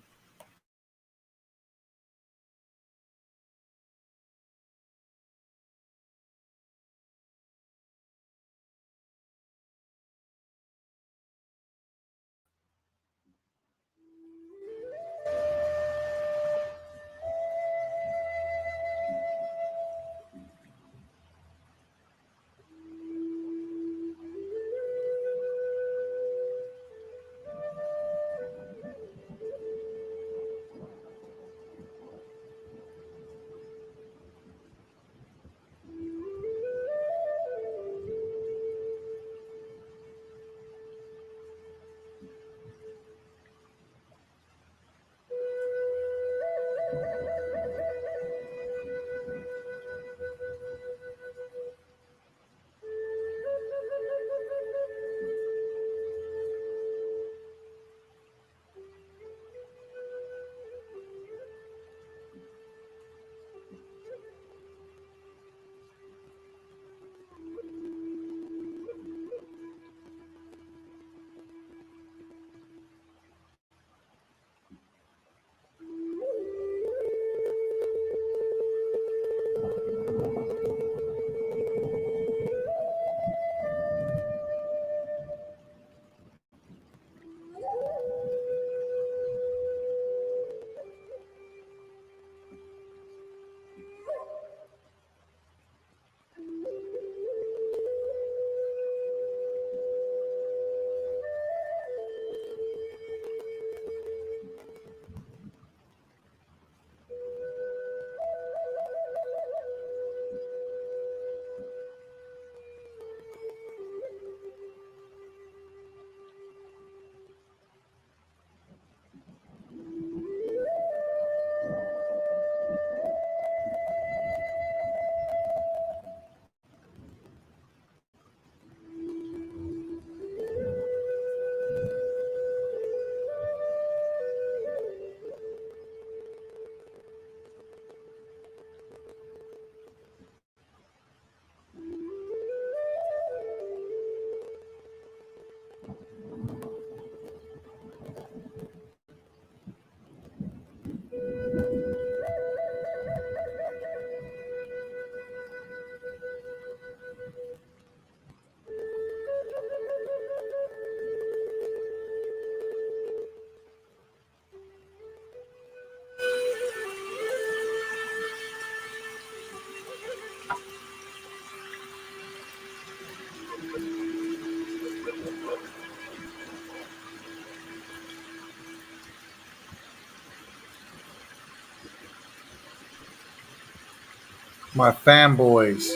My fanboys.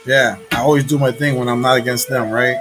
Yeah, I always do my thing when I'm not against them, right?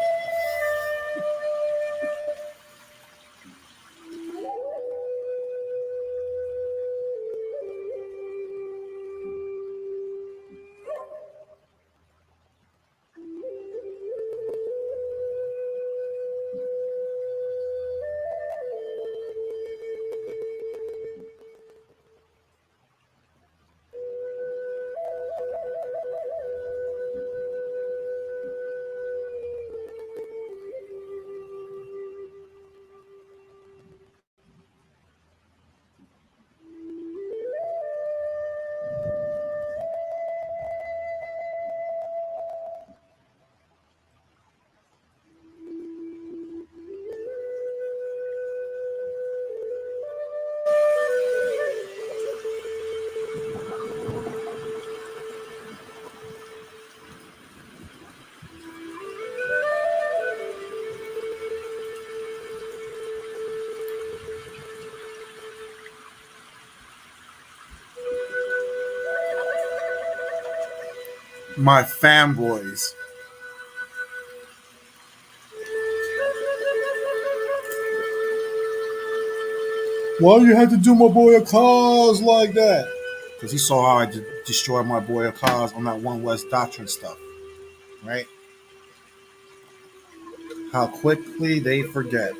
My fanboys. Why you had to do my boy Akaz like that? Because he saw how I destroyed my boy Akaz on that One West Doctrine stuff, right? How quickly they forget.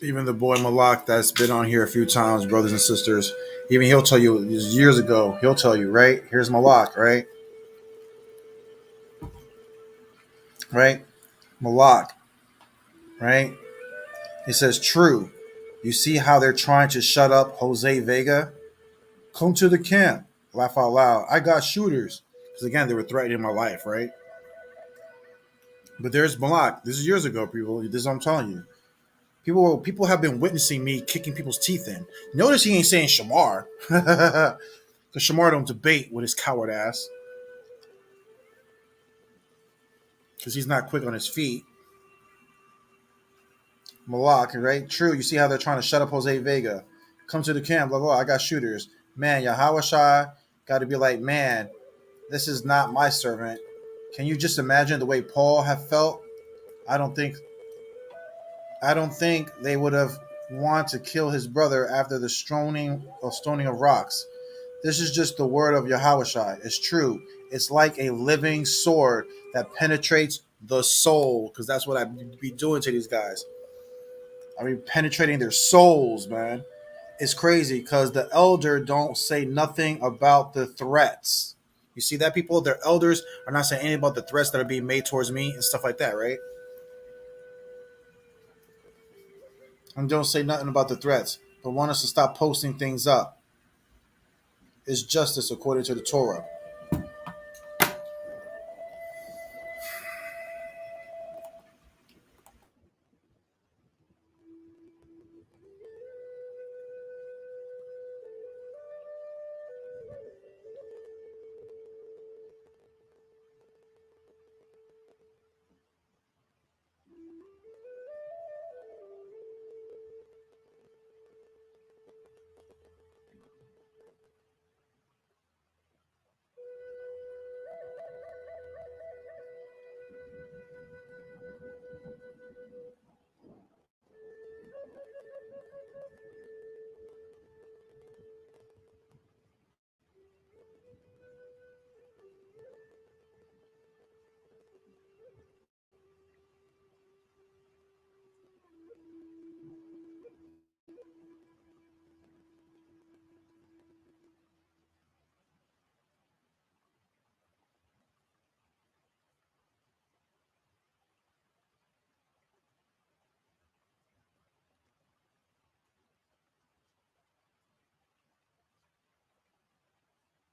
Even the boy Malak that's been on here a few times, brothers and sisters, even he'll tell you years ago, he'll tell you, right? Here's Malak, right? Right? Malak, right? He says, true. You see how they're trying to shut up Jose Vega? Come to the camp. Laugh out loud. I got shooters. Because again, they were threatening my life, right? But there's Malak. This is years ago, people. This is what I'm telling you. People have been witnessing me kicking people's teeth in. Notice he ain't saying Shamar. Because Shamar don't debate with his coward ass. Because he's not quick on his feet. Malak, right? True. You see how they're trying to shut up Jose Vega. Come to the camp, blah, blah. I got shooters. Man, Yahawashai got to be like, man, this is not my servant. Can you just imagine the way Paul have felt? I don't think they would have wanted to kill his brother after the stoning of rocks. This is just the word of Yahawashai. It's true. It's like a living sword that penetrates the soul, because that's what I be doing to these guys. I mean, penetrating their souls, man. It's crazy because the elder don't say nothing about the threats. You see that, people? Their elders are not saying anything about the threats that are being made towards me and stuff like that, right? And don't say nothing about the threats, but want us to stop posting things up. It's justice according to the Torah.